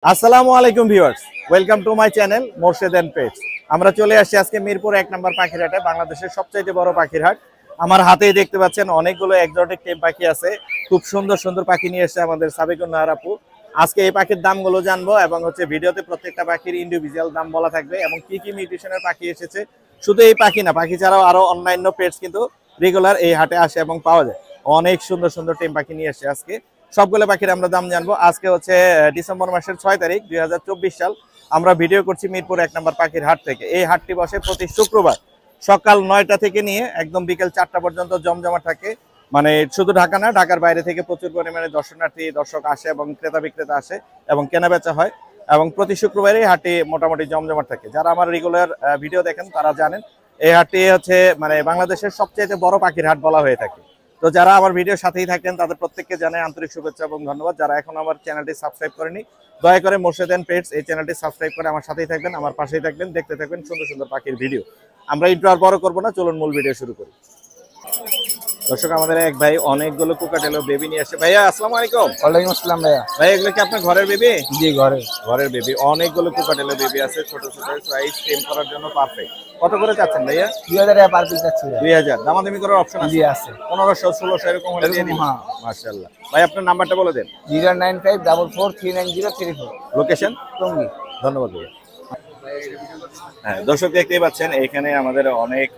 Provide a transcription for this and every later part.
আসসালামু আলাইকুম viewers, welcome to my channel Morshed and pets. আমরা চলে আসছি আজকে মিরপুর 1 নম্বর পাখির হাটে, বাংলাদেশের সবচেয়ে বড় পাখির হাট। আমার হাতেই দেখতে পাচ্ছেন অনেকগুলো এক্সোটিক টেম পাখি আছে। খুব সুন্দর সুন্দর পাখি নিয়ে এসেছে আমাদের সাবিকুন নাহার আপু। আজকে এই পাখির দামগুলো জানবো এবং ভিডিওতে প্রত্যেকটা পাখির ইন্ডিভিজুয়াল দাম বলা থাকবে এবং কি কি মিউটেশনের পাখি এসেছে। শুধু এই পাখি না, পাখি ছাড়াও আরো অন্যান্য পেটস কিন্তু রেগুলার এই হাটে আসে এবং পাওয়া যায়। অনেক সুন্দর সুন্দর টেম পাখি নিয়ে এসেছে আজকে। সবগুলো পাখির আমরা দাম জানবো। আজকে হচ্ছে ডিসেম্বর মাসের 6 তারিখ 2024 সাল। আমরা ভিডিও করছি মিরপুর 1 নম্বর পাখির হাট থেকে। এই হাটটি বসে প্রতি শুক্রবার সকাল 9টা থেকে নিয়ে একদম বিকেল 4টা পর্যন্ত জমজমা থাকে। মানে শুধু ঢাকা না, ঢাকার বাইরে থেকে প্রচুর পরিমাণে দর্শক আসে এবং ক্রেতা বিক্রেতা আসে এবং কেনা বেচা হয়। এবং প্রতি শুক্রবারই হাটটি মোটামুটি জমজমাট থাকে। যারা আমার রেগুলার ভিডিও দেখেন তারা জানেন এই হাটটি হচ্ছে মানে বাংলাদেশের সবচেয়ে বড় পাখির হাট বলা হয়ে থাকে। তো যারা আমার ভিডিওর সাথেই থাকেন তাদের প্রত্যেককে জানাই আন্তরিক শুভেচ্ছা এবং ধন্যবাদ। যারা এখন আমার চ্যানেলটি সাবস্ক্রাইব করেনি, দয়া করে মোর্শেদ এন্ড পেটস এই চ্যানেলটি সাবস্ক্রাইব করে আমার সাথেই থাকবেন, আমার পাশেই থাকবেন, দেখতে থাকবেন সুন্দর সুন্দর পাখির ভিডিও। আমরা ইন্ট্রো আর বড় করবো না, চলুন মূল ভিডিও শুরু করি। দর্শক, আমাদের এক ভাই অনেকগুলো কোকাটেল বেবি নিয়ে আসে। ভাইয়া আসসালামু আলাইকুম। ওয়ালাইকুম আসসালাম ভাইয়া। ভাই এগুলো কি আপনার ঘরের বেবি? জি ঘরের বেবি। অনেকগুলো কোকাটেল বেবি আছে, ছোট ছোট সাইজ, টেম করার জন্য পারফেক্ট। কত করে চাচ্ছেন ভাইয়া? 2000 টাকা পার পিস যাচ্ছে। 2000 দামাদামি করার অপশন আছে? জি আছে। 1500 1600 এরকম হলে দিয়ে দিন। হ্যাঁ মাশাআল্লাহ। ভাই আপনার নাম্বারটা বলে দেন। 09544390394। লোকেশন টঙ্গী। ধন্যবাদ ভাইয়া। হ্যাঁ দর্শক, দেখতেই পাচ্ছেন এখানে আমাদের অনেক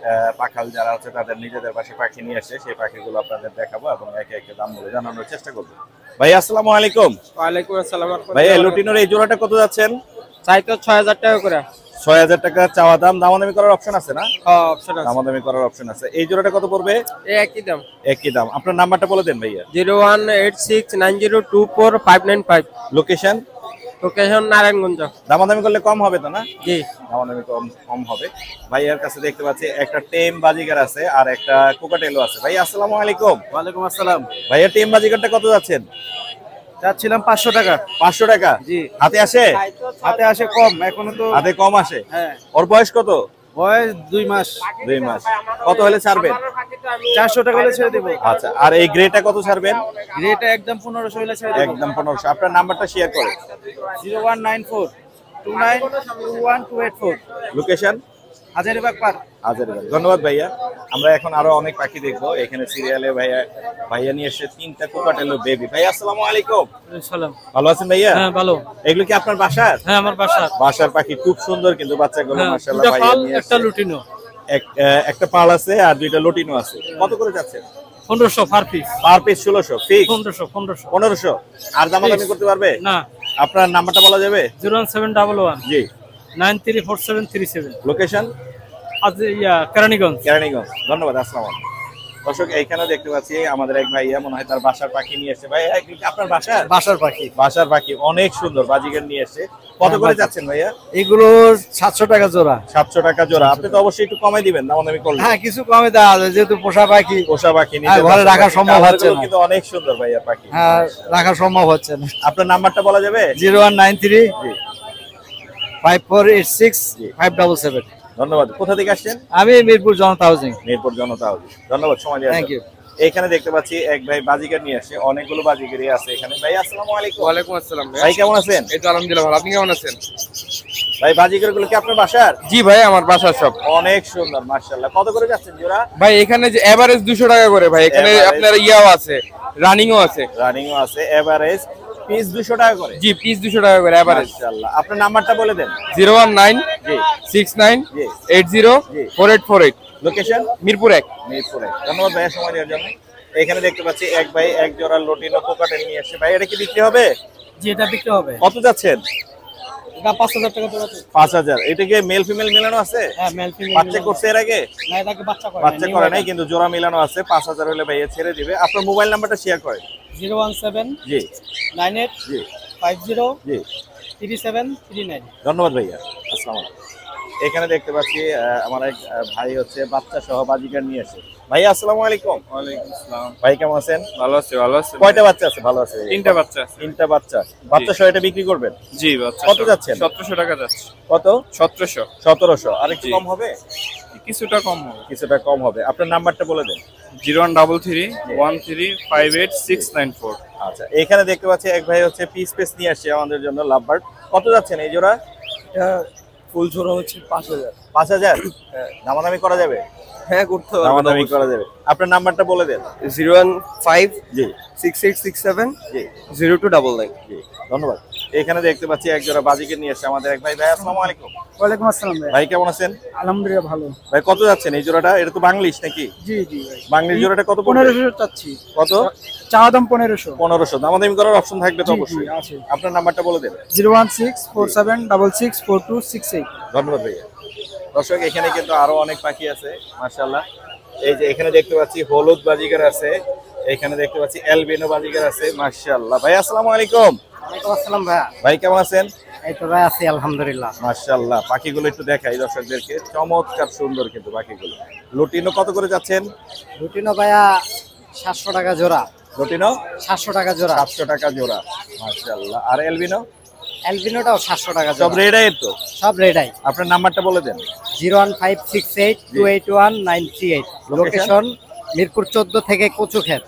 পাখাল যারা আছে তাদের নিজেদের পাশে পাখি নিয়ে আসে। সেই পাখিগুলো আপনাদের দেখাবো এবং একে একে দামগুলো জানানোর চেষ্টা করবো। ভাই আসসালামু আলাইকুম। ওয়ালাইকুম আসসালাম। ভাই লুটিনোর এই জোড়াটা কত যাচ্ছেন? চাই তো 6000 টাকা করে। 6000 টাকা চাওয়া দাম। দামাদামি করার অপশন আছে না? হ্যাঁ অপশন আছে। দামাদামি করার অপশন আছে। এই জোড়াটা কত পড়বে? একই দাম। একই দাম। আপনার নাম্বারটা বলে দেন ভাইয়া। 01869024595। লোকেশন? লোকেশন নারায়ণগঞ্জ। দামাদামি করলে কম হবে তো না? জি দামাদামি কম হবে। ভাইয়ার কাছে দেখতে পাচ্ছি একটা টেম বাজিগার আছে আর একটা কোকাটেলও আছে। ভাই আসসালামু আলাইকুম। ওয়ালাইকুম আসসালাম। ভাইয়া টেম বাজিগারটা কত যাচ্ছেন? যাচ্ছিলাম 500 টাকা। 500 টাকা? জি। হাতে আসে? হাতে আসে কম, এখনো তো হাতে কম আসে। হ্যাঁ। ওর বয়স কত? বয়স 2 মাস। 2 মাস। কত হলে ছাড়বেন? 400 টাকা হলে ছেড়ে দেব। আচ্ছা, আর এই গ্রেটা কত ছাড়বেন? গ্রেটা একদম 1500 হলে ছেড়ে দেব। একদম 1500। আপনার নাম্বারটা শেয়ার করেন। 01942921284। লোকেশন? হাজারীবাগ পার্ক। হাজারীবাগ। ধন্যবাদ ভাইয়া। আমরা এখন আরো অনেক পাখি দেখবো। এখানে সিরিয়ালে ভাইয়া নিয়ে এসে 3টা কোকাটেল বেবি। ভাই আসসালামু আলাইকুম। সালাম। ভালো আছেন ভাইয়া? হ্যাঁ ভালো। এগুলো কি আপনার বাসার? হ্যাঁ আমার বাসার পাখি। খুব সুন্দর কিন্তু বাচ্চাগুলো মাশাআল্লাহ। ভাইয়া নিয়ে একটা লুটিনো, একটা পাল আছে আর 2টা লুটিনো আছে। কত করে যাচ্ছেন? 1500 per piece. Per piece 1600 fix? 1500। আর দামাদামি করতে পারবে না। আপনার নাম্বারটা বলা যাবে? 01711 জি 934737। লোকেশন? আজ কেরানীগঞ্জ। ধন্যবাদ। আসসালামু আলাইকুম। দর্শক, এইখানে দেখতে পাচ্ছি আমাদের এক ভাইয়া মনে হয় তার বাসার পাখি নিয়ে এসেছে। ভাই আপনার বাসার পাখি অনেক সুন্দর বাজিগার নিয়ে এসেছে। কত করে যাচ্ছেন ভাইয়া? এগুলো 700 টাকা জোড়া। 700 টাকা জোড়া। আপনি তো অবশ্যই একটু কমাই দিবেন দামাদামি করলে। হ্যাঁ কিছু কমে দেওয়া যাবে, যেহেতু পোষা পাখি ঘরে রাখা সম্ভব হচ্ছে না। কিন্তু অনেক সুন্দর ভাইয়া পাখি। হ্যাঁ রাখা সম্ভব হচ্ছে না। আপনার নাম্বারটা বলা যাবে? 0193 5486 577। ধন্যবাদ। কোথা থেকে আসছেন? আমি মিরপুর জনতা হাউজিং। ধন্যবাদ সময় দেওয়ার জন্য। Thank you. এখানে দেখতে পাচ্ছি এক ভাই বাজিগার নিয়ে আসে। অনেকগুলো বাজিগারই আছে এখানে। ভাই আসসালামু আলাইকুম। ওয়ালাইকুম আসসালাম। ভাই কেমন আছেন? এই তো আলহামদুলিল্লাহ ভালো। আপনি কেমন আছেন? ভাই বাজিগারগুলো কি আপনার বাসার? জি ভাই আমার বাসার সব। অনেক সুন্দর মাশাআল্লাহ। কত করে যাচ্ছেন জোড়া? ভাই এখানে যে এভারেজ 200 টাকা করে ভাই। এখানে আপনার ইয়াও আছে, রানিংও আছে। এভারেজ পিস 200 টাকা করে? জি পিস 200 টাকা করে এভারেজ। মাশাআল্লাহ। আপনার নাম্বারটা বলে দেন। 019 জি 69 জি 80 4848। লোকেশন? মিরপুর 1। ধন্যবাদ ভাইয়া সময় দেওয়ার জন্য। এখানে দেখতে পাচ্ছি এক ভাই এক জোড়া লটিনো কোকাটেল নিয়ে আসছে। ভাই এটা কি বিক্রি হবে? জি এটা বিক্রি হবে। কত যাচ্ছেন? এটা 5000 টাকা জোড়া। 5000। এটা কি মেল ফিমেল মিলানো আছে? হ্যাঁ মেল ফিমেল। বাচ্চা করছে এর আগে? না এটাকে বাচ্চা করে নাই কিন্তু জোড়া মিলানো আছে। 5000 হলে ভাইয়া ছেড়ে দিবে। আপনার মোবাইল নাম্বারটা শেয়ার করেন। 017 জি 98 জি 50 জি 3739। ধন্যবাদ ভাইয়া। আসসালামু আলাইকুম। এখানে দেখতে পাচ্ছি আমার এক ভাই হচ্ছে বাচ্চা সহ বাজিকার নিয়ে আসে। ভাই আসসালামু আলাইকুম। ওয়ালাইকুম আসসালাম। ভাই কেমন আছেন? ভালো আছি। কয়টা বাচ্চা আছে? ভালো আছে। 3টা বাচ্চা আছে। 3টা বাচ্চা সহ এটা বিক্রি করবেন? জি বাচ্চা। কত যাচ্ছেন? 1700 টাকা যাচ্ছে। কত? 1700। আর একটু কম হবে? কিছুটা কম হবে। আপনার নাম্বারটা বলে দেন। 0133 13 58 694। আচ্ছা, এখানে দেখতে পাচ্ছি এক ভাই হচ্ছে পিস পিস নিয়ে আসছে আমাদের জন্য লাভ বার্ড। কত যাচ্ছেন এই জোড়া? এটা ফুল জোড়া হচ্ছে 5000। 5000? দামাদামি করা যাবে? হ্যাঁ, করতে হবে, দামাদামি করা যাবে। আপনার নাম্বারটা বলে দেন। 015 জি 6867 জি 0299। জি, ধন্যবাদ। এখানে দেখতে পাচ্ছি এক জোড়া বাজিকে নিয়ে আসছে আমাদের এক ভাই। ভাই আসসালামু আলাইকুম। ওয়ালাইকুম আসসালাম ভাই। ভাই কেমন আছেন? আলহামদুলিল্লাহ ভালো। ভাই কত যাচ্ছেন এই জোড়াটা? এটা তো বাংলিশ নাকি? জি জি ভাই। বাংলিশ জোড়াটা কত পড়বে? 1500 চাচ্ছি। কত? চাওয়া দাম 1500। 1500। দামাদামি করার অপশন থাকবে তো জি, জি, অবশ্যই। আছে। আপনার নাম্বারটা বলে দেন। 01647664268। ধন্যবাদ ভাইয়া। দর্শক, এখানে কিন্তু আরো অনেক পাখি আছে মাশাআল্লাহ। এই যে এখানে দেখতে পাচ্ছি হলুদ বাজিগার আছে, এখানে দেখতে পাচ্ছি অ্যালবিনো বাজিগার আছে মাশাআল্লাহ। ভাই আসসালামু আলাইকুম। ওয়ালাইকুম আসসালাম ভাই। ভাই কেমন আছেন? এই তো ভাই আছি আলহামদুলিল্লাহ। মাশাআল্লাহ। পাখিগুলো একটু দেখাই দর্শকদেরকে, চমৎকার সুন্দর কিন্তু পাখিগুলো। লুটিনো কত করে যাচ্ছেন? রুটিনো ভাইয়া 700 টাকা জোড়া। লুটিনো 700 টাকা জোড়া। 700 টাকা জোড়া মাশাআল্লাহ। আর অ্যালবিনো? অ্যালবিনোটাও 700 টাকা সব জোড়া। রেড আইয়ের তো? সব রেডাই। আপনার নাম্বারটা বলে দেন। 01568281938। লোকেশন মিরপুর 14 থেকে কচুক্ষেত।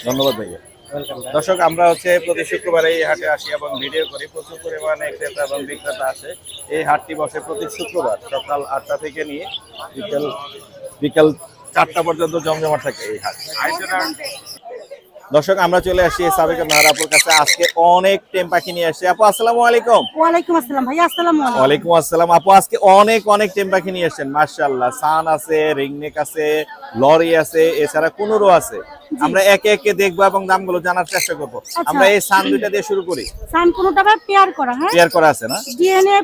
ধন্যবাদ ভাইয়া। ওয়েলকাম ভাই। দর্শক, আমরা হচ্ছে প্রতি শুক্রবারে এই হাটে আসি এবং ভিডিও করি। প্রচুর পরিমাণে ক্রেতা এবং বিক্রেতা আসে। এই হাটটি বসে প্রতি শুক্রবার সকাল 8টা থেকে নিয়ে বিকাল 4টা পর্যন্ত জমজমাট থাকে এই হাট। দর্শক, আমরা চলে আসি সাবেকা নাহারাপুর কাছে। আজকে অনেক টেম পাখি নিয়ে আসছি। আপু আসসালামু আলাইকুম। ওয়ালাইকুম আসসালাম ভাইয়া। আসসালামু আলাইকুম। ওয়ালাইকুম আসসালাম। আপু আজকে অনেক টেম পাখি নিয়ে আসছেন মাশাআল্লাহ। সান আছে, রিংনেক আছে, লরি আছে, এছাড়া কুনুরও আছে। আমরা একে একে দেখবো এবং দামগুলো জানার চেষ্টা করবো। আমরা এই সান দুইটা দিয়ে শুরু করি। সান কোনটা ভাই পেয়ার করা? হ্যাঁ, পেয়ার করা আছে না? ডিএনএ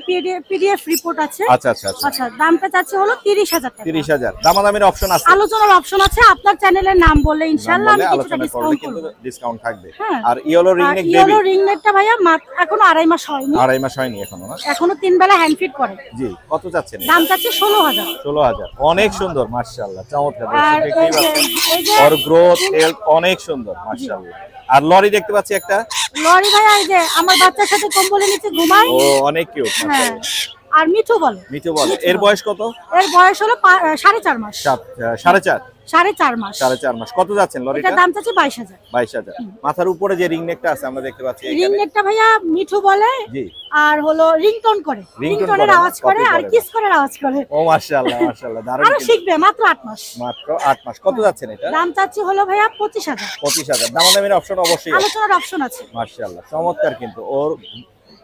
পিডিএফ রিপোর্ট আছে। আচ্ছা আচ্ছা আচ্ছা। আচ্ছা, দামটা চাচ্ছে হলো 30000 টাকা। 30000। দামাদামির অপশন আছে? আলোচনার অপশন আছে। আপনার চ্যানেলের নাম বললে ইনশাআল্লাহ আমি কিছুটা আলোচনা করলে ডিসকাউন্ট কিন্তু করব। ডিসকাউন্ট থাকবে। হ্যাঁ। আর ইয়েলো রিংনেক বেবি? ইয়েলো রিংনেটটা ভাইয়া এখনো 2.5 মাস হয়নি। 2.5 মাস হয়নি এখনো না? এখনো 3 বেলা হ্যান্ড ফিড করে। জি, কত যাচ্ছেন? দাম চাচ্ছে 16000। 16000। অনেক সুন্দর মাশাআল্লাহ, চমৎকার। আর দেখতেই এই পাচ্ছেন যে ওর গ্রোথ হেলথ অনেক সুন্দর মাশাআল্লাহ। আর লরি দেখতে পাচ্ছি একটা। লরি ভাইয়া এই যে আমার বাচ্চার সাথে কম্বলের নিচে ঘুমায়। ও অনেক কিউট হ্যাঁ। মাশাআল্লাহ। আর মিঠু বলে। মিঠু বলে। এর বয়স কত? এর বয়স হলো 4.5 মাস। 4.5 4.5 মাস। 4.5 মাস। কত যাচ্ছেন লরিটা? এটার দাম চাচ্ছে 22000। 22000। মাথার উপরে যে রিংনেকটা আছে আমরা দেখতে পাচ্ছি এখানে। রিংনেটটা ভাইয়া মিঠু বলে। জি। আর হলো রিংটোন করে, রিংটোনের করে, আওয়াজ করে কপি আর করে কিস করার আওয়াজ করে। ও মাশাআল্লাহ মাশাআল্লাহ, দারুণ আরো কিন্তু। শিখবে, মাত্র 8 মাস। মাত্র 8 মাস। কত যাচ্ছেন এটা? দাম চাচ্ছি হলো ভাইয়া 25000। 25000। দামাদামির অপশন অবশ্যই আছে। আলোচনার অপশন আছে। মাশাআল্লাহ, চমৎকার কিন্তু। ওর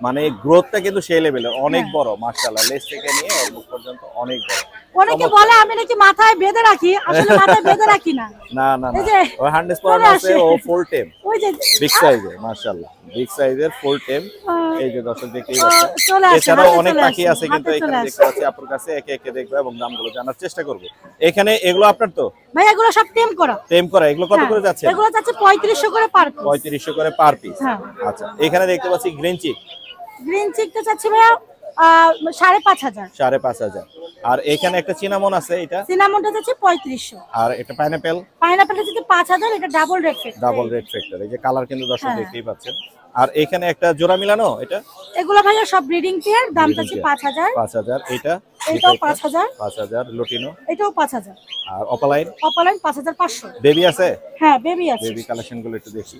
মানে গ্রোথটা কিন্তু সেই লেভেলের, অনেক বড় মাশাআল্লাহ। লেজ থেকে নিয়ে ওর মুখ পর্যন্ত অনেক বড়। অনেকে বলে আমি নাকি মাথায় বেঁধে রাখি, আসলে মাথায় বেঁধে রাখি না। না না না, এই যে ও হ্যান্ডেস পরানো আছে, ও ফুল টেম, ওই যে বিগ সাইজের মাশাআল্লাহ, বিগ সাইজের ফুল টেম। এই যে দর্শক দেখতেই পাচ্ছেন। চলে আসে, এছাড়াও হাতে অনেক চলে পাখি আসে, আছে কিন্তু হাতে এখানে চলে দেখতে পাচ্ছি। আপনার কাছে একে একে দেখবো এবং দামগুলো জানার চেষ্টা করব। এখানে এগুলো আপনার তো? ভাই এগুলো সব টেম করা। টেম করা। এগুলো কত করে যাচ্ছে? এগুলো চাচ্ছে 3500 করে পার পিস। 3500 করে পার পিস। হ্যাঁ। আচ্ছা, এখানে দেখতে পাচ্ছি গ্রিন চিক। গ্রিন চিকটা চাচ্ছি ভাইয়া 5500। 5500। আর এখানে একটা চিনামন আছে, এটা সিনামনটা চাচ্ছি 3500। আর এটা পাইনাপেল। পাইনাপেলটা চাচ্ছি 5000। এটা double red factor. Double red factor. এই যে কালার কিন্তু দর্শক হ্যাঁ। দেখতেই পাচ্ছেন। আর এখানে একটা জোড়া মিলানো, এটা এগুলো ভাইয়া সব ব্রিডিং পেয়ার। দাম Breeding চাচ্ছি pair। 5000। 5000। এটা এটাও 5000। 5000। লুটিনো। এটাও 5000। আর অপালাইন অপালাইন 5500। বেবি আছে? হ্যাঁ, বেবি আছে। বেবি কালেকশন গুলো একটু দেখি।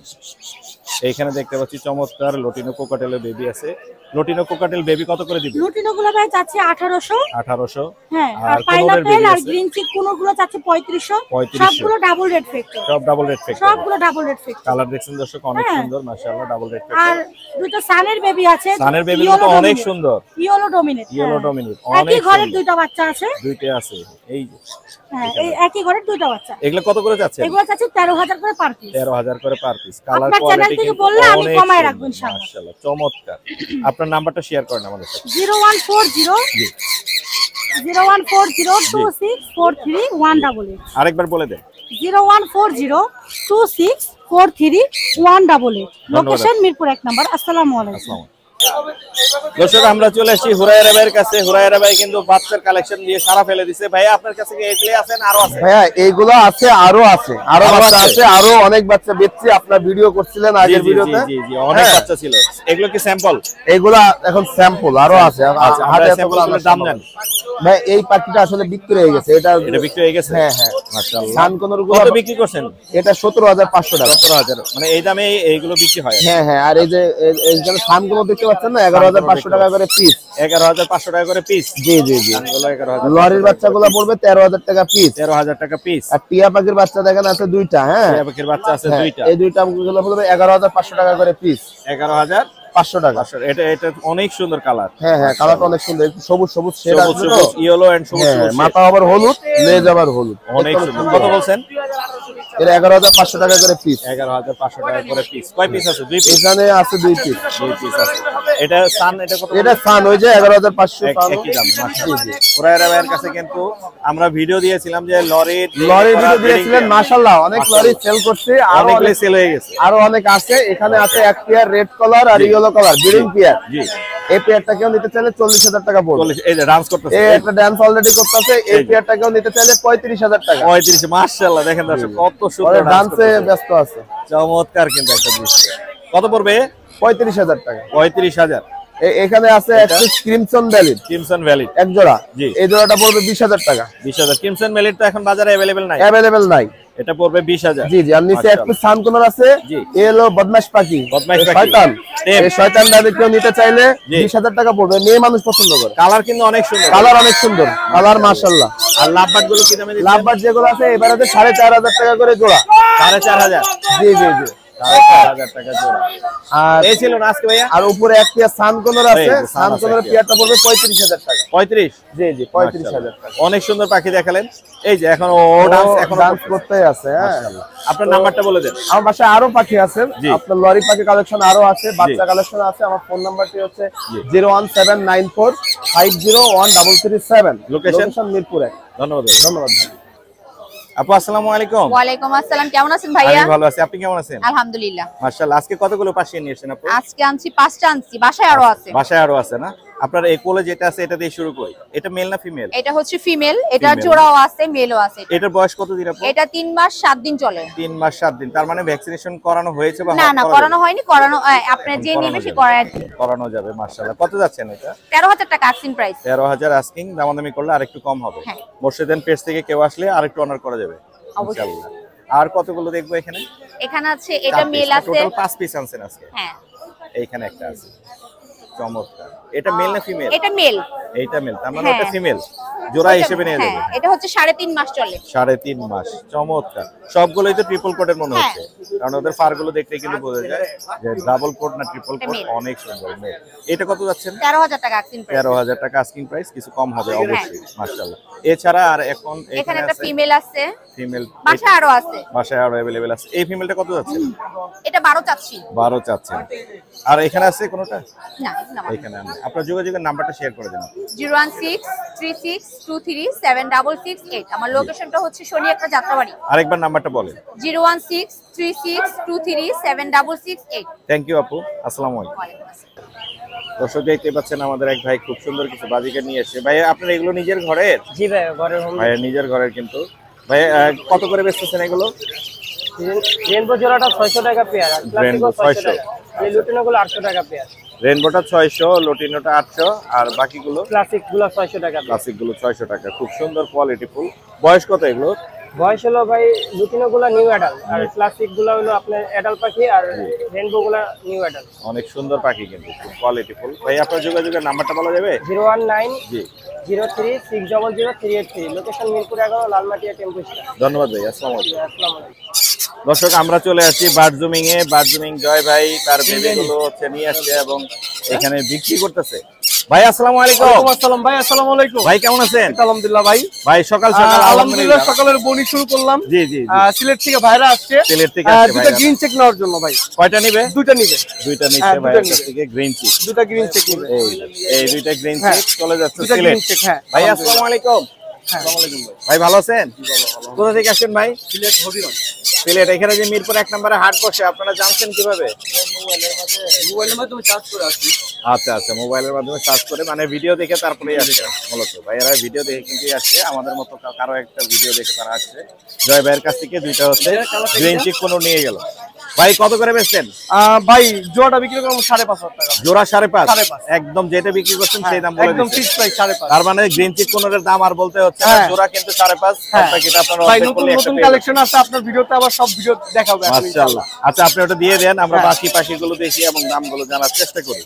এইখানে দেখতে পাচ্ছি চমৎকার লুটিনো কোকাটেলের বেবি আছে। লুটিনো কোকাটেল বেবি কত করে দিবেন? লুটিনো গুলো ভাই চাচ্ছি 1800। 1800। হ্যাঁ, আর আর কোনোরের পাইনাপেল baby আর আছে? গ্রিন চিক কোন গুলো চাচ্ছি 3500। 3500। সবগুলো ডাবল রেড ফেক্টর। সব ডাবল রেড ফ্যাক্টর। সবগুলো ডাবল রেড ফেক্টর। কালার দেখছেন দর্শক, অনেক হ্যাঁ। সুন্দর মাশাআল্লাহ, ডাবল রেড আর ফ্যাক্টর। দুটো সানের বেবি আছে। সানের বেবি Yellow তো অনেক dominate। সুন্দর। Yellow dominate. ইয়েলো ডমিনেট, একই অনেক ঘরের সুন্দর। দুইটা বাচ্চা আছে। দুইটা আছে। এই যে হ্যাঁ, এই একই ঘরের দুইটা বাচ্চা। এগুলো কত করে যাচ্ছে? এগুলো চাচ্ছি 13000 করে পার পিস। 13000 করে পার পিস। কালার আপনার চ্যানেল কোয়ালিটি থেকে কিন্তু বললে আমি অনেক কমায় সুন্দর, রাখবো ইনশাআল্লাহ। মাশাআল্লাহ, চমৎকার। আপনার নাম্বারটা শেয়ার করেন আমাদের সাথে। 0140 জি। 01402643 আরেকবার বলে দেন। 01402643 লোকেশন মিরপুর 1 নম্বর। আসসালামু আলাইকুম। আসসালামু দর্শক, আমরা চলে আসছি হুরায়রা ভাইয়ের কাছে। হুরায়রা ভাই কিন্তু বাচ্চার কালেকশন দিয়ে সারা ফেলে দিছে। ভাই আপনার কাছে কি এগুলি আছেন? আরো আছে? ভাইয়া এইগুলো আছে, আরো আছে, আরো বাচ্চা আছে, আরো অনেক বাচ্চা বেচছি। আপনার ভিডিও করছিলেন আগের ভিডিওতে। জি জি, অনেক হ্যাঁ। বাচ্চা ছিল। এগুলো কি স্যাম্পল? এইগুলা এখন স্যাম্পল আরো আছে। আচ্ছা, আমরা স্যাম্পলগুলোর দাম জানি। ভাই এই পাখিটা আসলে বিক্রি হয়ে গেছে, এটা বিক্রি হয়ে গেছে। হ্যাঁ হ্যাঁ মাশাআল্লাহ। সানকোনর গুলো কত বিক্রি করছেন? এটা 17,500 টাকা। 17,000, মানে এই দামে এইগুলো বিক্রি হয়? হ্যাঁ হ্যাঁ। আর এই যে এইখানে সানগুলো দেখতে পাচ্ছেন না, 11,500 টাকা করে পিস। 11,500 টাকা করে পিস। জি জি জি। সানগুলো 11,000। লরির বাচ্চাগুলো পড়বে 13,000 টাকা পিস। 13,000 টাকা পিস। আর টিয়া পাখির বাচ্চা দেখেন আছে দুইটা। হ্যাঁ, টিয়া পাখির বাচ্চা আছে হ্যাঁ, দুইটা। এই দুইটা গুলো পড়বে 11,500 টাকা করে পিস। 11,500 টাকা। এটা অনেক সুন্দর কালার। হ্যাঁ হ্যাঁ, কালারটা অনেক সুন্দর, একটু সবুজ সবুজ শেড সবুজ আছে তো। সবুজ, ইয়েলো এন্ড সবুজ সবুজ। মাথা আবার হলুদ, লেজ আবার হলুদ, অনেক সুন্দর। কত বলছেন? এর 11,500 টাকা করে পিস। 11,500 টাকা করে পিস। কয় পিস আছে? 2 পিস। এখানে আছে 2 পিস। 2 পিস আছে। এটা সান, এটা কত? এটা সান, ওই যে 11,500 সান। একই দাম। মাশাআল্লাহ। পুরায়রা ভাইয়ের কাছে কিন্তু আমরা ভিডিও দিয়েছিলাম যে লরির ভিডিও দিয়েছিলেন, মাশাআল্লাহ অনেক লরি সেল করছে, আরো অনেক সেল হয়ে গেছে। আরো অনেক আছে। এখানে আছে এক পেয়ার রেড কালার আর ইয়েলো কালার, ব্রিডিং পেয়ার। জি। এই পেয়ারটাকেও নিতে চাইলে 40,000 টাকা পড়বে। এই যে ডান্স করতেছে, এই একটা ডান্স অলরেডি করতেছে। এই পেয়ারটাকেও নিতে চাইলে 35,000 টাকা। 35। মাশাআল্লাহ, দেখেন দর্শক কত সুন্দর ওরা ডান্স ডান্সে ব্যস্ত আছে। চমৎকার কিন্তু একটা দৃশ্য। কত পড়বে? 35,000 টাকা। 35,000। এখানে আছে একটা ক্রিমসন ভ্যালিড, ক্রিমসন ভ্যালিড এক জোড়া। জি। এই জোড়াটা পড়বে 20,000 টাকা। 20,000। ক্রিমসন ভ্যালিড তো এখন বাজারে अवेलेबल নাই। अवेलेबल নাই। এটা পড়বে 20,000। জি জি। আর নিচে একটা সানকোনর আছে, জি। এলো বদমাশ পাখি, বদমাশ পাখি। শয়তান। টেম। এই শয়তান দাদিকেও নিতে চাইলে জি। 20,000 টাকা পড়বে। মেয়ে মানুষ পছন্দ করে। কালার কিন্তু অনেক সুন্দর। কালার অনেক সুন্দর, কালার মাশাআল্লাহ। আর লাভবাট গুলো কি দামে দিচ্ছেন? লাভবাট যেগুলো আছে এবারে 4,500 টাকা করে জোড়া। 4,500। জি জি জি। 4,500 টাকা জোড়া। আর এই ছিল না আজকে ভাইয়া? আর উপরে এক পেয়ার সানকোনর আছে, এই যে সান আছে সানকোনর একটা। পেয়ারটা পড়বে 35,000 টাকা। 35। জি জি, 35,000 টাকা। অনেক সুন্দর পাখি দেখালেন। এই যে এখন ও ডান্স এখন ডান্স করতেই আছে। হ্যাঁ, আপনার নাম্বারটা বলে দেন। আমার বাসায় আরো পাখি আছে। জি। আপনার লরি পাখি কালেকশন আরো আছে, বাচ্চা কালেকশন আছে। আমার ফোন নাম্বারটি হচ্ছে 01794501337। লোকেশন মিরপুর 1। ধন্যবাদ। ধন্যবাদ। আপু আসসালামু আলাইকুম। ওয়ালাইকুম আসসালাম, কেমন আছেন ভাইয়া? আমি ভালো আছি, আপনি কেমন আছেন? আলহামদুলিল্লাহ। মাশাআল্লাহ। আজকে কতগুলো পাখি নিয়ে এসেছেন আপু? আজকে আনছি 5টা আনছি, বাসায় আরো আছে। বাসায় আরো আছে না? আপনার এই কোলে যেটা আছে এটা দিয়ে শুরু করি। এটা মেল না ফিমেল? এটা হচ্ছে ফিমেল, এটা Female। জোড়াও আছে, মেলও আছে। এটার বয়স কত দিন আপু? এটা 3 মাস 7 দিন চলে। 3 মাস 7 দিন। তার মানে ভ্যাকসিনেশন করানো হয়েছে বা না না, করা করানো যাবে? হয়নি, করানো আপনি যে করানো নিবে সে যাবে। করায়। করানো যাবে। মাশাআল্লাহ। কত যাচ্ছেন এটা? 13,000 টাকা আস্কিং প্রাইস। 13,000 আস্কিং, দামাদামি করলে আরেকটু কম হবে। হ্যাঁ। মোর্শেদান পেজ থেকে কেউ আসলে আরেকটু অনার করা যাবে অবশ্যই। ইনশাআল্লাহ। আর কতগুলো দেখবো এখানে? এখানে আছে, এটা মেল আছে। টোটাল 5 পিস আনছেন আজকে। হ্যাঁ, এইখানে একটা আছে। চমৎকার। এটা মেল না ফিমেল? এটা মেল। এইটা মেল, তার মানে হ্যাঁ। ওটা ফিমেল। জোড়া হিসেবে নিয়ে হ্যাঁ, যাবে। এটা হচ্ছে 3.5 মাস চলে। 3.5 মাস। চমৎকার। সবগুলোই তো ট্রিপল কোটের মনে হ্যাঁ। হচ্ছে, কারণ ওদের ফার গুলো দেখতে কিন্তু বোঝা যায় যে ডাবল কোট না ট্রিপল এটা কোট। male। অনেক সুন্দর মেল। এটা কত যাচ্ছেন? 13,000 টাকা আস্কিং প্রাইস। 13,000 টাকা আস্কিং প্রাইস, কিছু কম হবে অবশ্যই। মাশাআল্লাহ। এছাড়া আর এখন এখানে এখানে একটা আছে ফিমেল আছে, ফিমেল। বাসায় আরো আছে। বাসায় আরো अवेलेबल আছে। এই ফিমেলটা কত যাচ্ছে? এটা 12 চাচ্ছি। 12 চাচ্ছেন। আর এখানে আছে কোনটা? না, এটা না। এখানে আমি আপনার যোগাযোগের নাম্বারটা শেয়ার করে দিন। 01636237668। আমার লোকেশনটা হচ্ছে শনি একটা যাত্রাবাড়ি। আরেকবার নাম্বারটা বলেন। 01636237668। থ্যাংক ইউ আপু। আসসালামু আলাইকুম। ওয়ালাইকুম আসসালাম। দর্শক দেখতে পাচ্ছেন আমাদের এক ভাই খুব সুন্দর কিছু বাজিকার নিয়ে এসেছে। ভাই আপনার এগুলো নিজের ঘরের? জি ভাই, ঘরের হোম। ভাই নিজের ঘরের কিন্তু। ভাই কত করে বেচতেছেন এগুলো? রেনবো জোড়াটা 600 টাকা পেয়ার, আর Rainbow ক্লাসিকও 600 600 টাকা। এই লুটিনোগুলো 800 টাকা পেয়ার, রেনবোটা 600, লটিনোটা 800, আর বাকিগুলো ক্লাসিক গুলো 600 টাকা পেয়ার। ক্লাসিক গুলো 600 টাকা। খুব সুন্দর কোয়ালিটি ফুল। বয়স কত এগুলো? বয়স হলো ভাই, লুটিনো গুলা নিউ অ্যাডাল্ট, আর ক্লাসিক গুলা হলো আপনার অ্যাডাল্ট পাখি, আর রেনবো গুলা নিউ অ্যাডাল্ট। অনেক সুন্দর পাখি কিন্তু, খুব কোয়ালিটি ফুল। ভাই আপনার যোগাযোগের নাম্বারটা বলা যাবে? 019 জি। 03600383। লোকেশন মিরপুর 11, লালমাটিয়া টেম্পু স্ট্যান্ড। ধন্যবাদ ভাই। আসসালামু আলাইকুম। আসসালামু আলাইকুম। দর্শক আমরা চলে আসছি বার্ডজুমিং এ। বার্ডজুমিং জয় ভাই তার বেবিগুলো হচ্ছে নিয়ে আসছে এবং এখানে বিক্রি করতেছে। ভাই আসসালামু আলাইকুম। আসসালাম ভাই, আসসালামু আলাইকুম। ভাই কেমন আছেন? আলহামদুলিল্লাহ ভাই। ভাই সকাল সকাল আলহামদুলিল্লাহ, সকালের বনি শুরু করলাম। জি জি জি। সিলেট থেকে ভাইরা আসছে, সিলেট থেকে আসছে দুটো ভাইরা। গ্রিন চেক নেওয়ার জন্য ভাই। কয়টা নিবে? দুটো নিবে, দুইটা নিচ্ছে হ্যাঁ, ভাই দুইটা কাছ নিবে। থেকে গ্রিন চিক। দুটো গ্রিন চেক নিবে। এই দুইটা গ্রিন হ্যাঁ। চিক চলে যাচ্ছে দুটো সিলেট। green check, হ্যাঁ। ভাই আসসালামু আলাইকুম। আসসালামু আলাইকুম ভাই। ভাই ভালো আছেন? কোথা থেকে আসেন ভাই? সিলেট হবিগঞ্জ। সিলেট। এখানে যে মিরপুর 1 নম্বরে হাট বসে আপনারা জানছেন কিভাবে? মোবাইলের মাধ্যমে চার্জ করে আসছি। আচ্ছা আচ্ছা, মোবাইলের মাধ্যমে সার্চ করে, মানে ভিডিও দেখে তারপরেই আসছে মূলত। ভাইয়েরা ভিডিও দেখে কিন্তু আসছে, আমাদের মতো কারো একটা ভিডিও দেখে তারা আসছে। জয় ভাইয়ের কাছ থেকে দুইটা হচ্ছে গ্রিন চিক কোনো নিয়ে গেল। ভাই কত করে বেচছেন? ভাই জোড়াটা বিক্রি করবো 5,500 টাকা। জোড়া 5.5, 5.5 একদম যেটা বিক্রি করছেন সেই দাম বলে একদম দিচ্ছেন। Fix price 5.5। তার মানে গ্রিন চিক কোনের দাম আর বলতে হচ্ছে না, জোড়া কিন্তু 5.5। এটা আপনারা ভাই অর্ধেক নতুন করলে একটা নতুন পেয়ে কালেকশন আছে, আপনার ভিডিওতে আবার সব ভিডিও দেখাবো এখন মাশাআল্লাহ। ইনশাআল্লাহ। আচ্ছা আপনি ওটা দিয়ে দেন, আমরা বাকি পাখিগুলো দেখি এবং দামগুলো জানার চেষ্টা করি।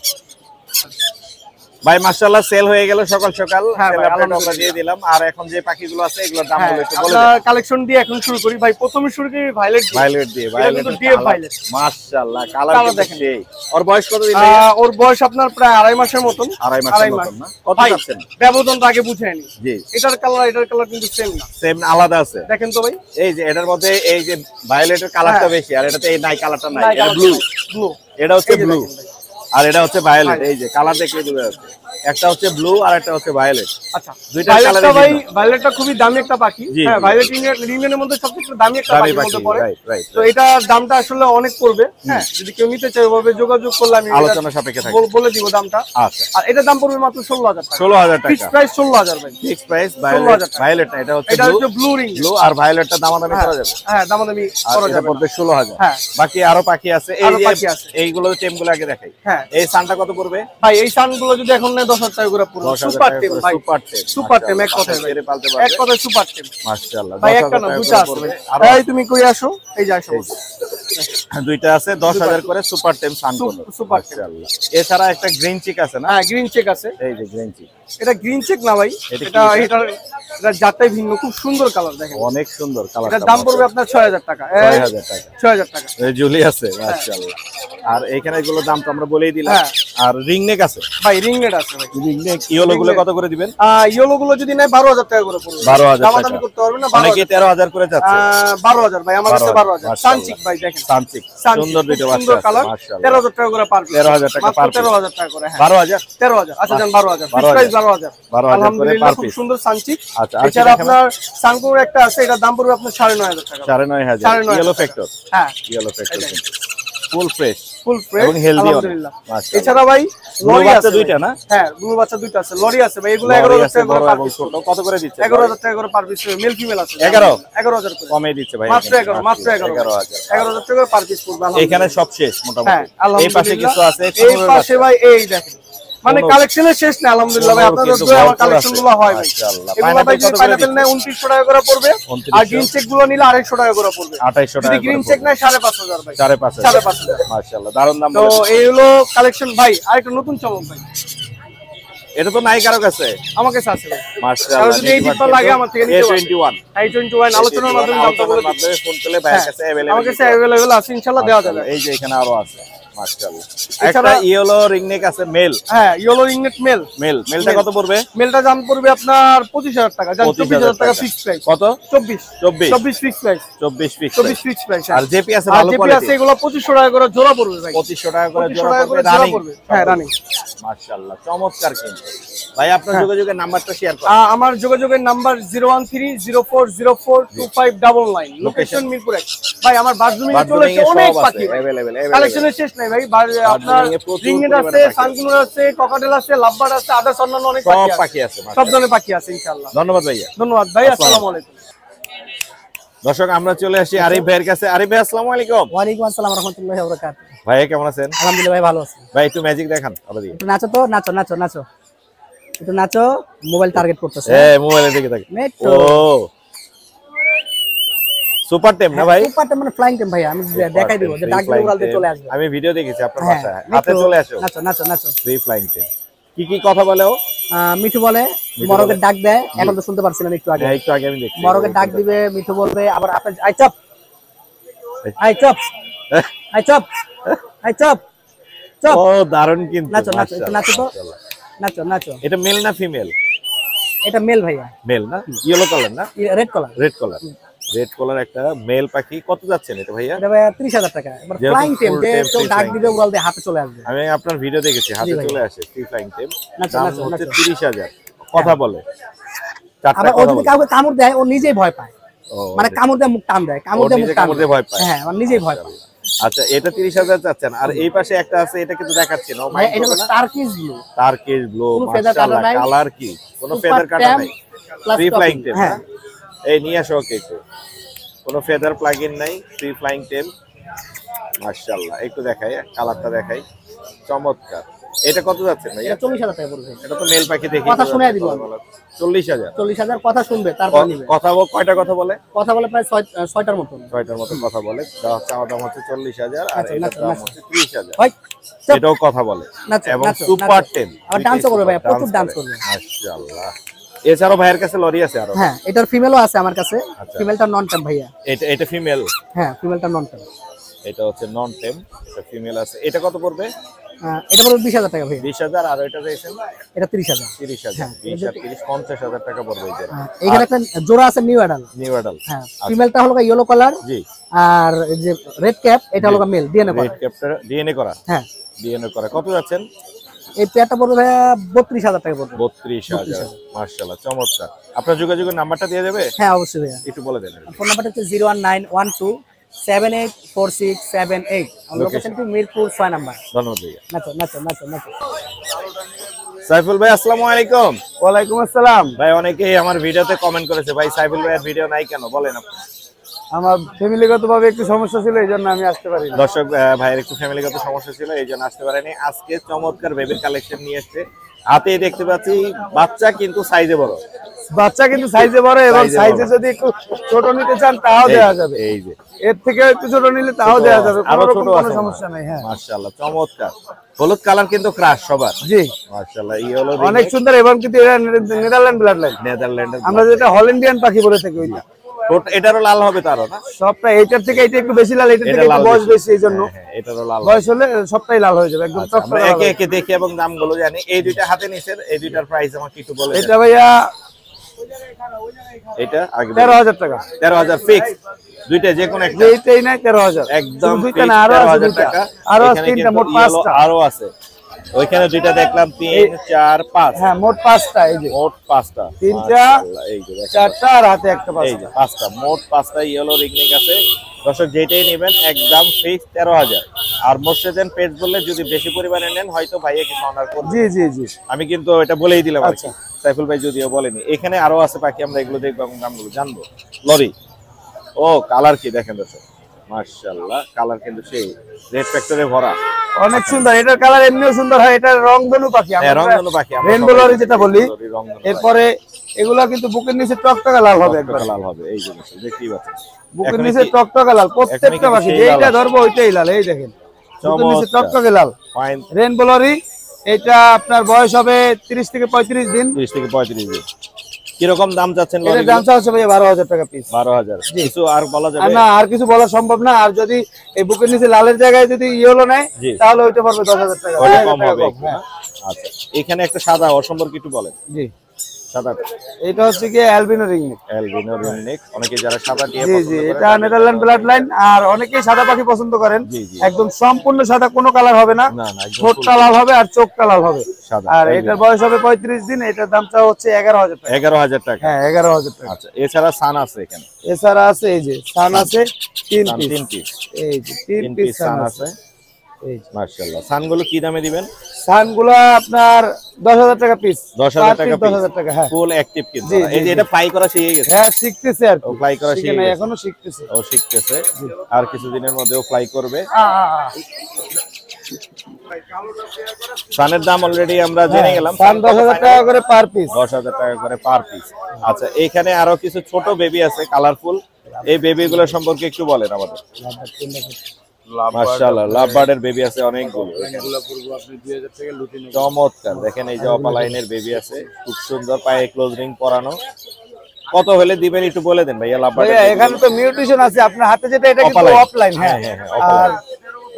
ভাই মাশাআল্লাহ সেল হয়ে গেল সকাল সকাল, হ্যাঁ সেল ভাই, আপডেট আমরা আলহামদুলিল্লাহ। দিয়ে দিলাম। আর এখন যে পাখিগুলো আছে এগুলোর দামগুলো একটু বলে আমরা দেন। কালেকশন দিয়ে এখন শুরু করি ভাই। প্রথমে শুরু করি ভায়োলেট দিয়ে। ভায়োলেট দিয়ে, এটা ভায়োলেট কিন্তু ডিএফ ভায়োলেট। মাশাআল্লাহ কালার কালার কিন্তু দেখেন। সেই। ওর বয়স কত দিন? ওর বয়স আপনার প্রায় 2.5 মাসের মতন। 2.5 মাসের মতন না? কত ভাই যাচ্ছেন? ব্যবধানটা আগে বুঝায়নি। জি এটার কালার কিন্তু সেম না। সেম আলাদা আছে। দেখেন তো ভাই, এই যে এটার মধ্যে এই যে ভায়োলেটের কালারটা বেশি, আর এটাতে এই নাই কালারটা নাই, নাই, এটা কালার ব্লু। ব্লু। এটা হচ্ছে এই যে ব্লু দেখেন ভাই। আর এটা হচ্ছে ভায়োলেট। এই যে কালার দেখলে বোঝা যাচ্ছে, একটা হচ্ছে ব্লু আর একটা হচ্ছে ভায়োলেট। আচ্ছা, দুইটার ভায়োলেটটা কালারই ভাই, ভিন্ন। ভায়োলেটটা খুবই দামি একটা পাখি। জি, হ্যাঁ, জি। ভায়োলেট রিংয়ের মধ্যে সবচেয়ে দামি একটা দামি পাখির পাখি, মধ্যে পড়ে। Right right. তো এটার দামটা আসলে অনেক পড়বে। হ্যাঁ, যদি কেউ নিতে চায় ওভাবে যোগাযোগ করলে আমি আলোচনা সাপেক্ষে থাকে। বলে দিব দামটা। আচ্ছা আর এটার দাম পড়বে মাত্র 16,000 টাকা। 16,000 টাকা ফিক্স প্রাইস 16,000 ভাই। Fix price. 16,000 টাকা। ভায়োলেট না, এটা হচ্ছে এটা হচ্ছে ব্লু রিং। ব্লু আর ভায়োলেটটা দামাদামি করা যাবে। হ্যাঁ, দামাদামি আর করা এটা যাবে। পড়বে 16,000। হ্যাঁ। বাকি আরো পাখি আছে, এই আরো যে পাখি আছে। এইগুলো টেমগুলো আগে দেখাই। হ্যাঁ। এই সানটা কত পড়বে? ভাই এই সানগুলো যদি এখন নেয় 10,000 টাকা করে পড়বে। 10,000 সুপার টাকা টেম করে, ভাই। সুপার টেম। সুপার টেম এক কথায় ভাই। ছেড়ে পালতে এক পারবে। কথায় সুপার টেম। মাশাআল্লাহ। ভাই 10,000 একটা না, টাকা দুটো করে আছে পড়বে। ভাই। আরো এই তুমি কই আসো, এই যে আসো। দুইটা আছে 10,000 করে সুপার টেম সান কোন। সুপার টেম। মাশাআল্লাহ। এছাড়া একটা গ্রিন চিক আছে না? হ্যাঁ, গ্রিন চেক আছে। এই যে গ্রিন চিক, এটা গ্রিন চেক না ভাই, এটা কি এটা এটা জাতটাই ভিন্ন, খুব সুন্দর কালার দেখেন। অনেক সুন্দর কালার। এটার দাম পড়বে আপনার 6,000 টাকা। 6,000 টাকা। 6,000 টাকা। এই জুলি আছে মাশাআল্লাহ। আর এখানে এগুলো দাম তো আমরা বলেই দিলাম। হ্যাঁ। আর রিং নেক আছে। ভাই রিং নেট আছে ভাই। রিং নেক ইয়েলো গুলো কত করে দিবেন? ইয়েলো গুলো যদি নেয় 12,000 টাকা করে পড়বে। 12,000 টাকা। দামাদামি করতে পারবে না। অনেকে 13,000 করে যাচ্ছে। 12,000 ভাই, আমার কাছে 12,000। মাশাআল্লাহ। সানচিক ভাই দেখেন। সানচিক সুন্দর দুটো বাচ্চা সুন্দর আছে কালার। মাশাআল্লাহ। 13,000 টাকা করে পার পিস। 13,000 টাকা মাত্র পার পিস। 13,000 টাকা করে। হ্যাঁ, 12,000। 13,000। আচ্ছা জান 12,000। Fix 12,000 price 12,000। 12,000 করে আলহামদুলিল্লাহ পার খুব পিস। সুন্দর সানচিক। আচ্ছা, আর কি এছাড়া দেখাবেন? আপনার সানকুর একটা আছে, এটার দাম পড়বে আপনার 9,500 টাকা। 9,500 9,500 ইয়েলো টাকা। ফ্যাক্টর। হ্যাঁ, yellow factor full fresh full fresh এবং হেলদি আলহামদুলিল্লাহ। মাশাআল্লাহ। এছাড়া ভাই ব্লু লরি বাচ্চা আছে দুইটা ভাই। না? হ্যাঁ, ব্লু বাচ্চা দুইটা আছে। লরি আছে ভাই, এগুলো লরি 11,000 আছে, টাকা করে বড় পার এবং পিস। ছোট কত করে দিচ্ছে? 11,000 টাকা করে পার পিস। মেল ফিমেল আছে। 11,000 করে। কমে দিচ্ছে ভাই। মাত্র 11, মাত্র 11,000 টাকা করে পার পিস পড়বে। এখানে সব শেষ মোটামুটি। হ্যাঁ, এই পাশে কিছু আছে, এই পাশে ভাই এই দেখেন, মানে কোনোর- কালেকশনের শেষ না আলহামদুলিল্লাহ ভাই। কোনোর আপনাদের কিন্তু দোয়া আমার ভরপুর কালেকশন আছে। গুলো হয় ভাই। মাশাআল্লাহ। এগুলো ভাই পাইনাপেল যদি কত করে পাইনাপেল দিচ্ছে? নেয় 2,900 টাকা করে পড়বে। 2900 আর গ্রিন চেক গুলো নিলে 250 টাকা করে পড়বে। 2,800 যদি টাকা গ্রিন করে চেক পড়বে। নেয় 5,500 ভাই। 5,500 5,500 মাশাআল্লাহ দারুণ দাম তো বলেছেন। এই হলো কালেকশন ভাই। আর একটা নতুন চমক ভাই এটা তো নাই কারো কাছে। আমার কাছে আছে ভাই। মাশাআল্লাহ। কারো যদি এই ডিব্বা লাগে আমার থেকে নিতে পারবে। A21 i21 আলোচনার মাধ্যমে দামটা বলে দিচ্ছি। ফোন করলে ভাইয়ের কাছে আমার अवेलेबल। কাছে অ্যাভেলেবল আছে, ইনশাআল্লাহ দেওয়া যাবে। এই যে এখানে আরো আছে মাশাআল্লাহ। একটা এছাড়া- ইয়েলো রিং নেক আছে মেল। হ্যাঁ, ইয়েলো রিংনেট মেল। মেলটা কত পড়বে? মেলটা দাম পড়বে আপনার 25,000 টাকা। জান 24,000 টাকা ফিক্স প্রাইস। কত? 24 24 fix price. 24 fix 24 fix price. আর জেপি আছে আর ভালো জেপি আছে, কোয়ালিটি। এগুলো 2,500 টাকা করে জোড়া পড়বে ভাই। 2500 টাকা করে 2500 জোড়া টাকা করে পড়বে জোড়া রানিং। পড়বে। হ্যাঁ, রানিং। মাশাআল্লাহ চমৎকার কিন্তু। ভাই আপনার যোগাযোগের নাম্বারটা শেয়ার করুন। আমার যোগাযোগের নাম্বার 01304042599। লোকেশন মিরপুর 1। ভাই আমার বাথরুমে চলে এসেছে অনেক পাখি ভাই। अवेलेबल কালেকশনের শেষ নাই ভাই। আপনার রিংনেট আছে, সানকুনুর আছে, ককাটেল আছে, লাভবার্ড আছে, আদার্স অন্যান্য অনেক সব পাখি পাখি আছে। আছে সব ধরনের পাখি আছে ইনশাআল্লাহ। ধন্যবাদ ভাইয়া। ধন্যবাদ ভাই, আসসালামু আলাইকুম। দর্শক আমরা চলে আসি আরিফ ভাইয়ের কাছে। আরিফ ভাই আসসালামু আলাইকুম। ওয়ালাইকুম আসসালাম রাহমাতুল্লাহি ওয়া বারাকাতুহু। ভাই কেমন আছেন? আলহামদুলিল্লাহ ভাই, ভালো আছি। ভাই একটু ম্যাজিক দেখান আমাদের। একটু নাচো তো, নাচো নাচো নাচো, একটু নাচো। মোবাইল টার্গেট করতেছে। মোবাইলে দেখে থাকি। মেট্রো। ও সুপার টেম না ভাই? সুপারটা মানে ফ্লাইং টেম ভাই। আমি দেখাই দিব যে ডাক দিলে উড়ালতে চলে আসবে। আমি ভিডিও দেখেছি আপনার হ্যাঁ, বাসায়। হাতে মেট্রো। চলে আসো। নাচো নাচো নাচো। Free flying tame. কি কথা বলে ও? মিঠু বলে, মরকের ডাক দেয়। এখন তো শুনতে পারছিলাম একটু আগে। হ্যাঁ একটু আগে আমি দেখছি। মরকের ডাক দিবে, মিঠু বলবে। আবার আপনার আই চপ, আই চপ, আই চপ, আই চপ, চপ। ও দারুণ কিন্তু। নাচো নাচো, একটু নাচো তো, মাশাআল্লাহ। নাচো নাচো। এটা মেল না ফিমেল? এটা মেল ভাইয়া, মেল না? ইয়েলো কালার না? Red colour. Red colour. Red colour একটা মেল পাখি। কত যাচ্ছেন এটা ভাইয়া? এটা ভাইয়া 30,000 টাকা। এবার যেহেতু ফ্লাইং টেম, full যে time কেউ free ডাক flying দিবে উড়াল দিয়ে হাতে চলে আসবে। আমি আপনার ভিডিও দেখেছি, হাতে ভাই। চলে আসে ফ্রি ফ্লাইং টেম। নাচো, দাম নাচো, হচ্ছে নাচো। 30,000। কথা বলে। চারটা আবার ও কথা যদি বলে। কাউকে কামড় দেয়, ও নিজেই ভয় পায়। ও, মানে কামড় দিয়ে মুখ টান দেয়, কামড় ও দিয়ে মুখ নিজে টান কামড় দিয়ে ভয় পায়। হ্যাঁ, মানে নিজেই ভয় পায়। আচ্ছা এটা 30,000 চাচ্ছেন। আর এই পাশে একটা আছে, এটা কিন্তু দেখাচ্ছি না। ভাই এটা হলো টার্কিশ ব্লু। Turkish blue. কোনো feather কাটা নাই। কালার কি? কোনো Super ফেদার কাটা tam নাই। plus ফ্রি ফ্লাইং topping, টেম। হ্যাঁ। এই নিয়ে আসো ওকে একটু। কোনো ফেদার প্লাগ ইন নাই, ফ্রি ফ্লাইং টেম। মাশাআল্লাহ, একটু দেখাই, কালারটা দেখাই, চমৎকার। এটা কত যাচ্ছে ভাইয়া? এটা 40,000 টাকা পড়বে। এটা তো মেল পাখি দেখি, কথা শোনায় দিব আমি। 40,000। 40,000 কথা শুনবে তারপর নিবে। কথা কয়টা কথা বলে? কথা বলে প্রায় 6টার মতো। 6টার মতো কথা বলে। চাওয়া দাম হচ্ছে 40,000 আর আচ্ছা, এটার দাম নাচো। হচ্ছে 30,000। ভাই চুপ। এটাও কথা বলে নাচো, এবং নাচো, সুপার নাচো। 10। আবার ডান্সও করবে ভাইয়া, প্রচুর ডান্স করবে। মাশাআল্লাহ। এছাড়াও ভাইয়ের কাছে লরি আছে আরো? হ্যাঁ, এটার ফিমেলও আছে আমার কাছে। আচ্ছা। ফিমেলটা নন টেম ভাইয়া। এটা ফিমেল? হ্যাঁ, ফিমেলটা নন টেম। এটা হচ্ছে নন টেম, এটা ফিমেল আছে। এটা কত পড়বে? এটা পড়বে 20,000 টাকা ভাইয়া। 20,000 আর এটা দিয়েছেন এটা 30,000। 30,000। 20 আর 30 50,000 টাকা পড়বে এই যে। এখানে একটা জোড়া আছে নিউ অ্যাডাল। New adult. হ্যাঁ, ফিমেলটা হলো ইয়েলো কালার। জি। আর এই যে রেড ক্যাপ এটা হলো মেল ডিএনএ করা। রেড ক্যাপটা ডিএনএ করা? হ্যাঁ, ডিএনএ করা। কত যাচ্ছেন? এই পেয়ারটা পড়বে ভাইয়া 32,000 টাকা পড়বে। 32,000। মাশাআল্লাহ, চমৎকার। আপনার যোগাযোগের নাম্বারটা দিয়ে দেবে? হ্যাঁ, অবশ্যই ভাইয়া। একটু বলে দেন। ফোন নাম্বারটা হচ্ছে 01912784678। লোকেশনটি মিরপুর 6 নাম্বার। ধন্যবাদ ভাইয়া। নাচো নাচো নাচো নাচো। সাইফুল ভাই আসসালামু আলাইকুম। ওয়ালাইকুম আসসালাম। ভাই অনেকেই আমার ভিডিওতে কমেন্ট করেছে, ভাই সাইফুল ভাইয়ের ভিডিও নাই কেন, বলেন আপনি। আমার ফ্যামিলিগত ভাবে একটু সমস্যা ছিল, এই জন্য আমি আসতে পারি না। দর্শক ভাইয়ের একটু ফ্যামিলিগত সমস্যা ছিল, এই জন্য আসতে পারেনি। আজকে চমৎকার বেবির কালেকশন নিয়ে এসছে। হাতেই দেখতে পাচ্ছি বাচ্চা, কিন্তু সাইজে বড়। বাচ্চা কিন্তু সাইজে বড়, এবং Size এ সাইজে বড়। যদি একটু ছোট নিতে চান তাও দেওয়া যাবে। এই যে এর থেকে একটু ছোট নিলে তাও দেওয়া যাবে, আরো কোনো রকম ছোট কোনো আছে সমস্যা নেই। হ্যাঁ, মাশাআল্লাহ, চমৎকার। হলুদ কালার কিন্তু ক্রাশ সবার। জি, মাশাআল্লাহ। এই হলো অনেক সুন্দর, এবং কিন্তু এটা নেদারল্যান্ড ব্লাড লাইন। নেদারল্যান্ডের। আমরা যেটা হল্যান্ডিয়ান পাখি বলে থাকি ওইটা। এটারও লাল হবে তারও না? সবটা এইটার থেকে এটা একটু বেশি লাল, এটার এটা থেকে লাল একটু বয়স বেশি, এই জন্য হ্যাঁ, এটারও লাল। বয়স হলে সবটাই লাল হয়ে যাবে, একদম আচ্ছা, আমরা টকটকে একে লাল। একে দেখি এবং দামগুলো জানি। এই দুইটা হাতে নিছেন, এই দুইটার প্রাইস আমাকে একটু বলে দেন। এটা ভাইয়া এটা আগে 13,000 টাকা। 13,000 ফিক্স। দুইটা যে কোনো একটা? এইটাই নাই 13,000 একদম দুইটা fix না, আরো আছে 13,000 দুইটা, টাকা। আরো আছে এখানে তিনটা, কিন্তু মোট yellow 5টা। আরো আছে। ওইখানে দুইটা দেখলাম, 3 4 5। হ্যাঁ, মোট 5টা। এই যে মোট 5টা। তিনটা, মাশাআল্লাহ, এই যে দেখেন। 4টা আর হাতে একটা, এই যে 5টা, মোট 5টা ইয়েলো রিংনেক আছে। দর্শক যেটাই নেবেন একদম ফিক্স 13,000। আর মোর্শেদেন পেজ বললে যদি বেশি পরিমাণে নেন হয়তো ভাইয়া কিছু অনার করবে। জি জি জি। আমি কিন্তু এটা বলেই দিলাম। আচ্ছা। সাইফুল ভাই যদিও বলেনি। এখানে আরো আছে পাখি, আমরা এগুলো দেখবো এবং নামগুলো জানবো। লরি, ও কালার কি দেখেন দর্শক, মাশাআল্লাহ, কালার কিন্তু সেই রেড ফ্যাক্টরে ভরা। অনেক সুন্দর, এটার কালার এমনিও সুন্দর হয়। এটা রংধনু পাখি, হ্যাঁ, রংধনু পাখি, আমরা রেইনবো সবাই লরি যেটা বলি। রংধনু পাখি। এরপরে এগুলা কিন্তু বুকের নিচে টকটকা লাল হবে, একবার টকটকা লাল হবে। এই যে দেখতেই পাচ্ছেন, বুকের এখনই নিচে কি- টকটকা লাল প্রত্যেকটা কিন্তু পাখি, সেই যেইটা লাল ধরবো ওইটাই লাল। এই দেখেন, বুকের নিচে চমৎকার। টকটকে লাল ফাইন। Rainbow lorry. এটা আপনার বয়স হবে 30 থেকে 35 দিন। 30 থেকে 35 দিন। কিরকম দাম চাচ্ছেন এটার লরি? দাম হচ্ছে ভাই 12,000 টাকা পিস। 12,000। কিছু আর বলা আর যাবে না, আর কিছু বলা সম্ভব না। আর যদি এই বুকের নিচে লালের জায়গায় যদি ইয়েলো নেয়, জি। তাহলে ওইটা পড়বে 10,000 টাকা। ওটা 10,000 কম টাকা হবে কম, একটু, হ্যাঁ। না? আচ্ছা, এখানে একটা সাদা ওর সম্পর্কে একটু বলেন। জি, সাদাটা এটা হচ্ছে কি অ্যালবিনো রিংনেক। Albino ringneck. অনেকে যারা সাদা টিয়া জি পছন্দ জি, করেন, এটা নেদারল্যান্ড ব্লাড লাইন। আর অনেকেই সাদা পাখি পছন্দ করেন। জি, জি। একদম সম্পূর্ণ সাদা, কোনো কালার হবে না। না, না, একদম ঠোঁটটা লাল হবে আর চোখটা লাল হবে। সাদা। আর এই যে। এটার বয়স হবে 35 দিন। এটার দামটা হচ্ছে 11,000 টাকা। 11,000 টাকা। হ্যাঁ, 11,000 টাকা। আচ্ছা, এছাড়া সান আছে এখানে? এছাড়া আছে এই যে সান আছে 3 সান পিস। 3 পিস। এই যে 3 3 পিস পিস সান সান আছে। আছে। এই যে মাশাআল্লাহ। সানগুলো কি দামে দিবেন? সানগুলো আপনার 10,000 টাকা পিস। 10,000 টাকা পিস। 10,000 টাকা। হ্যাঁ ফুল অ্যাক্টিভ কিন্তু। জি, জি, এই যে এটা ফ্লাই করা শিখে গেছে। হ্যাঁ, শিখতেছে আর কি। ও ফ্লাই করা শিখে শিখে নাই, গেছে। এখনো শিখতেছে। ও শিখতেছে। আর কিছুদিনের মধ্যে ও ফ্লাই করবে। সানের দাম অলরেডি আমরা জেনে গেলাম। সান 10,000 টাকা করে পার পিস। 10,000 টাকা করে পার পিস। আচ্ছা, এইখানে আরো কিছু ছোট বেবি আছে কালারফুল। এই বেবিগুলো সম্পর্কে একটু বলেন আমাদের। মাশাআল্লাহ, লাভ বার্ডের বেবি আছে অনেকগুলো। চমৎকার, দেখেন এই যে অপালাইনের বেবি আছে, খুব সুন্দর, পায়ে ক্লোজ রিং পরানো। কত হলে দিবেন একটু বলে দেন ভাইয়া। লাভ ভাইয়া, এখানে তো মিউটেশন আছে আপনার হাতে, যেটা এটা কিন্তু Offline। অফলাইন। হ্যাঁ, হ্যাঁ, হ্যাঁ, offline। আর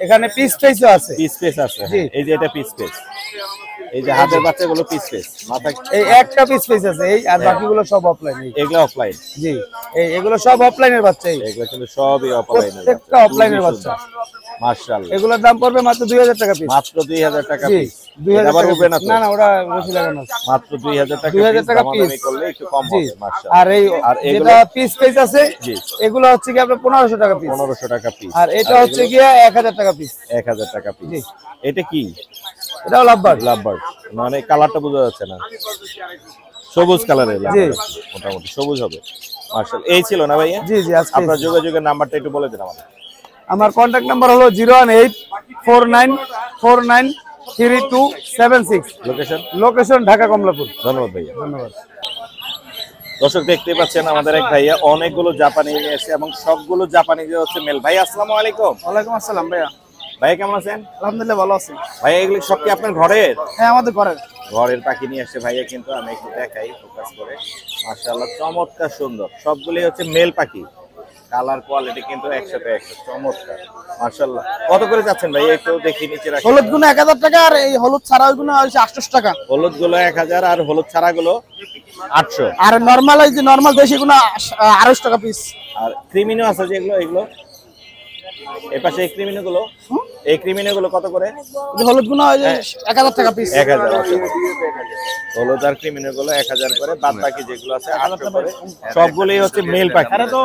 এখানে পিস পেসও আছে। পিস পেস আছে। জি। এই যে এটা পিস পেস, এই যে হাতের বাচ্চাগুলো পিস পেস, মাথা এই একটা পিস পেস আছে, এই আর বাকিগুলো সব অফলাইন। এগুলো অফলাইন। জি, এগুলো সব অফলাইনের বাচ্চা। এই এগুলো কিন্তু সবই অফলাইনের। প্রত্যেকটা অফলাইনের বাচ্চা। মাশাআল্লাহ, এগুলোর দাম পড়বে মাত্র 2,000 টাকা পিস। মাত্র 2,000 টাকা জি, পিস। 2,000 আবার টাকা উঠবে না piece। তো? না না, ওরা বেশি লাগানো আছে। মাত্র 2,000 টাকা 2,000 টাকা দামাদামি piece। করলে একটু কম জি, হবে। মাশাআল্লাহ। আর এই আর এগুলো যেটা পিস পেস আছে, জি, এগুলো হচ্ছে কি আপনার 1500 টাকা পিস। 1500 টাকা পিস। আর এটা হচ্ছে গিয়ে 1,000 টাকা পিস। 1,000 টাকা জি। পিস। এটা কি? এটাও লাভবার্ড। লাভবার্ড, মানে কালারটা বোঝা যাচ্ছে না। সবুজ কালারের জি। মোটামুটি সবুজ হবে। মাশাআল্লাহ। এই ছিল না ভাইয়া? জি জি, আজকে আপনার যোগাযোগের নাম্বারটা একটু বলে দিন আমাদের। আমার কন্ট্যাক্ট নাম্বার হলো 01849493276। লোকেশন? লোকেশন ঢাকা কমলাপুর। ধন্যবাদ ভাইয়া। ধন্যবাদ। দর্শক দেখতে পাচ্ছেন আমাদের এক ভাইয়া অনেকগুলো জাপানি নিয়ে এসেছে এবং সবগুলো জাপানি হচ্ছে মেল। ভাই আসসালামু আলাইকুম। ওয়ালাইকুম আসসালাম ভাইয়া। ভাইয়া কেমন আছেন? আলহামদুলিল্লাহ ভালো আছি। ভাইয়া এগুলো সব কি আপনার ঘরের? হ্যাঁ আমাদের ঘরের। ঘরের পাখি নিয়ে আসছে ভাইয়া, কিন্তু আমি একটু দেখাই ফোকাস করে। মাশাআল্লাহ চমৎকার সুন্দর, সবগুলি হচ্ছে মেল পাখি। কালার কোয়ালিটি কিন্তু একসাথে একটা চমৎকার মাশাআল্লাহ। কত করে যাচ্ছেন ভাই একটু দেখি নিচে রাখি? হলুদ গুলো 1000 টাকা আর এই হলুদ ছাড়া ওইগুলো হচ্ছে 800 টাকা। হলুদ গুলো 1000 আর হলুদ ছাড়া গুলো 800। আর নরমাল এই যে নরমাল দেশি গুলো 250 টাকা পিস। আর ক্রিমিনো আছে যেগুলো, এগুলো এই পাশে এই ক্রিমিনো গুলো, এই ক্রিমিনো গুলো কত করে? হলুদ গুলো 1000 টাকা পিস। 1000। হলুদ আর ক্রিমিনো গুলো 1000 করে, বাদ বাকি যেগুলো আছে 800 করে। সবগুলোই হচ্ছে মেল পাখি। আরে তো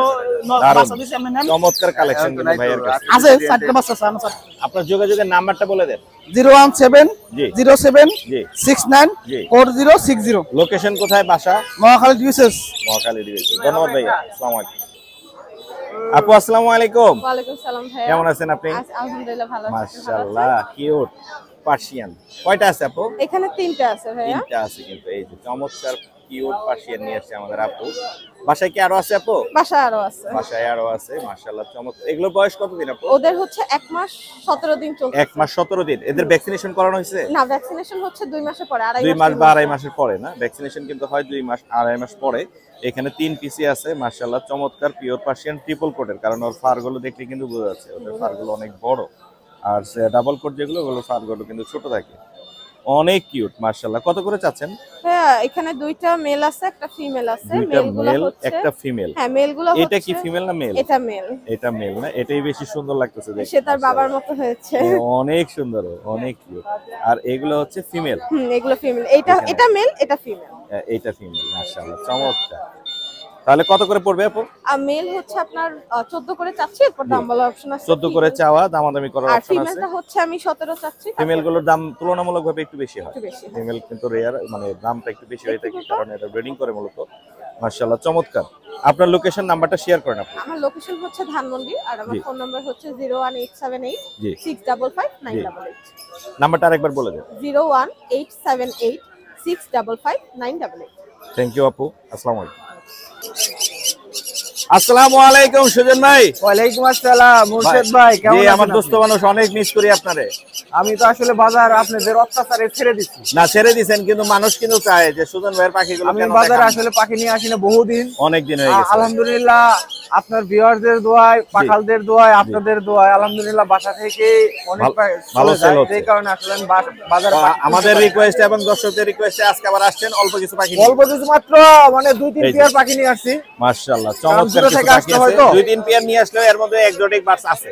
বাচ্চা দিছি আমরা নেন। চমৎকার কালেকশন কিন্তু ভাইয়ের কাছে আছে 4টা বাচ্চা আছে আমার। আপনার যোগাযোগের নাম্বারটা বলে দেন। 01707094060। লোকেশন কোথায়? বাসা? মহাখালী ডিভিশন। মহাখালী ডিভিশন। ধন্যবাদ ভাইয়া। আসসালামু আলাইকুম। আপু আসসালামু আলাইকুম। ওয়ালাইকুম সালাম ভাইয়া। কেমন আছেন আপনি? আলহামদুলিল্লাহ ভালো আছি। মাশাআল্লাহ কিউট পার্সিয়ান। কয়টা আছে আপু? এখানে 3টা আছে ভাইয়া। 3টা আছে কিন্তু এই যে চমৎকার কিউট পার্সিয়ান নিয়ে আসছে আমাদের আপু। বাসায় কি আরো আছে আপু? বাসায় আরো আছে। বাসায় আরো আছে মাশাআল্লাহ চমৎকার। এগুলো বয়স কতদিন আপু? ওদের হচ্ছে 1 মাস 17 দিন চলছে। 1 মাস 17 দিন। এদের ভ্যাকসিনেশন করানো হয়েছে? না, ভ্যাকসিনেশন হচ্ছে 2 মাসের পরে, 2 মাস বা 2.5 মাসের পরে না, ভ্যাকসিনেশন কিন্তু হয় 2 মাস 2.5 মাস পরে। এখানে 3 পিসি আছে মাশাআল্লাহ চমৎকার পিওর পার্সিয়ান ট্রিপল কোটের, কারণ ওর ফার গুলো দেখলে কিন্তু বোঝা যাচ্ছে ওদের ফার গুলো অনেক বড়। আর ডাবল কোট যেগুলো ওগুলো ফার গুলো কিন্তু ছোট থাকে। অনেক কিউট মাশাআল্লাহ। কত করে চাচ্ছেন? হ্যাঁ এখানে 2টা মেল আছে, একটা ফিমেল আছে। 2টা মেলগুলো মেল হচ্ছে একটা ফিমেল। হ্যাঁ মেলগুলো হচ্ছে এটা কি ফিমেল না মেল? এটা মেল। এটা মেল না, এটাই বেশি সুন্দর লাগতেছে দেখতে। সে তার বাবার মতো হয়েছে। অনেক সুন্দর, অনেক কিউট। আর এগুলো হচ্ছে ফিমেল। এগুলো ফিমেল। এটা মেল, এটা ফিমেল। এইটা ফিমেল মাশাআল্লাহ চমৎকার। তাহলে কত করে পড়বে আপু? আর মেল হচ্ছে আপনার 14 করে চাচ্ছি, এরপর দাম বলার অপশন আছে। 14 করে চাওয়া, দামাদামি করার আর অপশন আছে। ফিমেলটা হচ্ছে আমি 17 চাচ্ছি। ফিমেল গুলোর দাম তুলনামূলকভাবে একটু বেশি হয়। একটু বেশি হয়। ফিমেল কিন্তু রেয়ার, মানে দামটা একটু বেশি হয়ে থাকে কারণ এটা ব্রিডিং করে মূলত। মাশাআল্লাহ চমৎকার। আপনার লোকেশন নাম্বারটা শেয়ার করেন আপনি। আমার লোকেশন হচ্ছে ধানমন্ডি আর আমার জি। ফোন নাম্বার হচ্ছে 01878 জি। 655 988। নাম্বারটা আরেকবার বলে দেন। 01878 655 988। থ্যাংক ইউ আপু। আসসালামু আলাইকুম। আসসালামু আলাইকুম সুজন ভাই। ওয়ালাইকুম আসসালাম মুর্শেদ ভাই, কেমন জি আছেন? আমার দোস্ত মানুষ, অনেক মিস করি আপনারে। আমি তো আসলে বাজার আপনাদের অত্যাচারে ছেড়ে দিচ্ছি। না ছেড়ে দিছেন, কিন্তু মানুষ কিন্তু চায় যে সুজন ভাইয়ের পাখিগুলো আমি কেন বাজারে দেখান? আসলে পাখি নিয়ে আসি না বহুদিন। অনেক দিন হয়ে গেছে। আলহামদুলিল্লাহ আপনার ভিউয়ারদের দোয়ায়, পাখালদের দোয়ায়, আপনাদের দোয়ায় আলহামদুলিল্লাহ বাসা থেকে অনেক ভালো সেল হচ্ছে। এই কারণে আসলে আমি বাজারে আমাদের রিকোয়েস্ট এবং দর্শকদের রিকোয়েস্টে আজকে আবার আসছেন অল্প কিছু পাখি নিয়ে। অল্প কিছু মাত্র মানে 2-3 এই যে। পেয়ার পাখি নিয়ে আসছি। মাশাআল্লাহ চমৎকার দূরে কিছু থেকে পাখি আসতে আছে। হয়তো। 2-3 পেয়ার নিয়ে আসলেও এর মধ্যে এক্সোটিক বার্ডস আছে।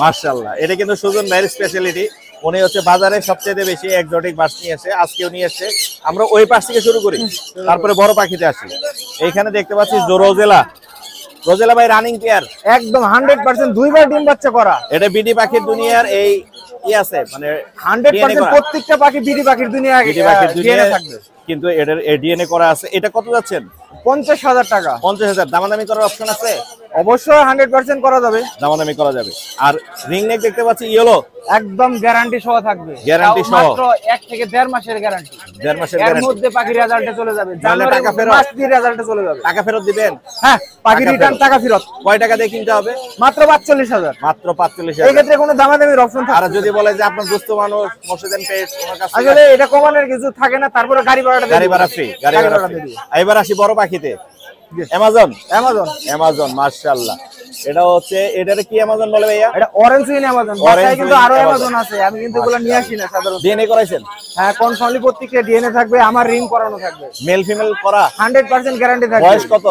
মাশাআল্লাহ এটা কিন্তু সুজন ভাইয়ের স্পেশালিটি। উনি হচ্ছে বাজারে সবচেয়ে বেশি এক্সোটিক বার্ডস নিয়ে আসে, আজকেও নিয়ে আসছে। আমরা ওই পাশ থেকে শুরু করি, তারপরে বড় পাখিতে আসি। এইখানে দেখতে পাচ্ছি রোজেলা। রোজেলা ভাই রানিং পেয়ার একদম 100% দুইবার ডিম বাচ্চা করা। এটা বিডি পাখির দুনিয়ার এই আছে, মানে 100% প্রত্যেকটা পাখি বিডি পাখির দুনিয়া বিডি পাখির ডিএনএ দুনিয়া থাকবে। কিন্তু এটার ডিএনএ করা আছে। এটা কত যাচ্ছেন? 50,000 টাকা। 50,000। দামাদামি করার অপশন আছে? অবশ্যই 100% করা যাবে। দামাদামি করা যাবে। আর রিং নেক দেখতে পাচ্ছি ইয়েলো, একদম গ্যারান্টি সহ থাকবে। গ্যারান্টি তাও সহ। মাত্র 1 থেকে 1.5 মাসের গ্যারান্টি। 1.5 মাসের এর গ্যারান্টি। মধ্যে পাখি রেজাল্টে চলে যাবে। তাহলে জানুয়ারি টাকা ফেরত? মাস দিয়ে রেজাল্টে চলে যাবে। টাকা ফেরত দিবেন? হ্যাঁ পাখি টাকা রিটার্ন, ফেরত। টাকা ফেরত। কয় টাকা দিয়ে কিনতে হবে? মাত্র 45,000। মাত্র 45,000। এই ক্ষেত্রে কোনো দামাদামির অপশন আর থাকে যদি বলে যে আপনার দোস্ত মানুষ মোর্শেদান পেজ ওনার কাছে আসলে এটা কমানোর কিছু থাকে না, তারপরে গাড়ি ভাড়াটা গাড়ি ভাড়া ফ্রি, গাড়ি ভাড়া দিয়ে ফ্রি। দিই। এবার আসি বড় পাখিতে। অ্যামাজন। অ্যামাজন। অ্যামাজন মাশাআল্লাহ। এটা হচ্ছে এটারে কি অ্যামাজন বলে ভাইয়া? এটা অরেঞ্জ উইন অ্যামাজন। Orange বাসায় কিন্তু wing আরো Amazon। অ্যামাজন আছে, আমি কিন্তু এগুলো নিয়ে আসি না সাধারণত। ডিএনএ করাইছেন? হ্যাঁ কনফার্মলি প্রত্যেকটা ডিএনএ থাকবে, আমার রিং করানো থাকবে। মেল ফিমেল করা? 100% গ্যারান্টি থাকবে। বয়স কত?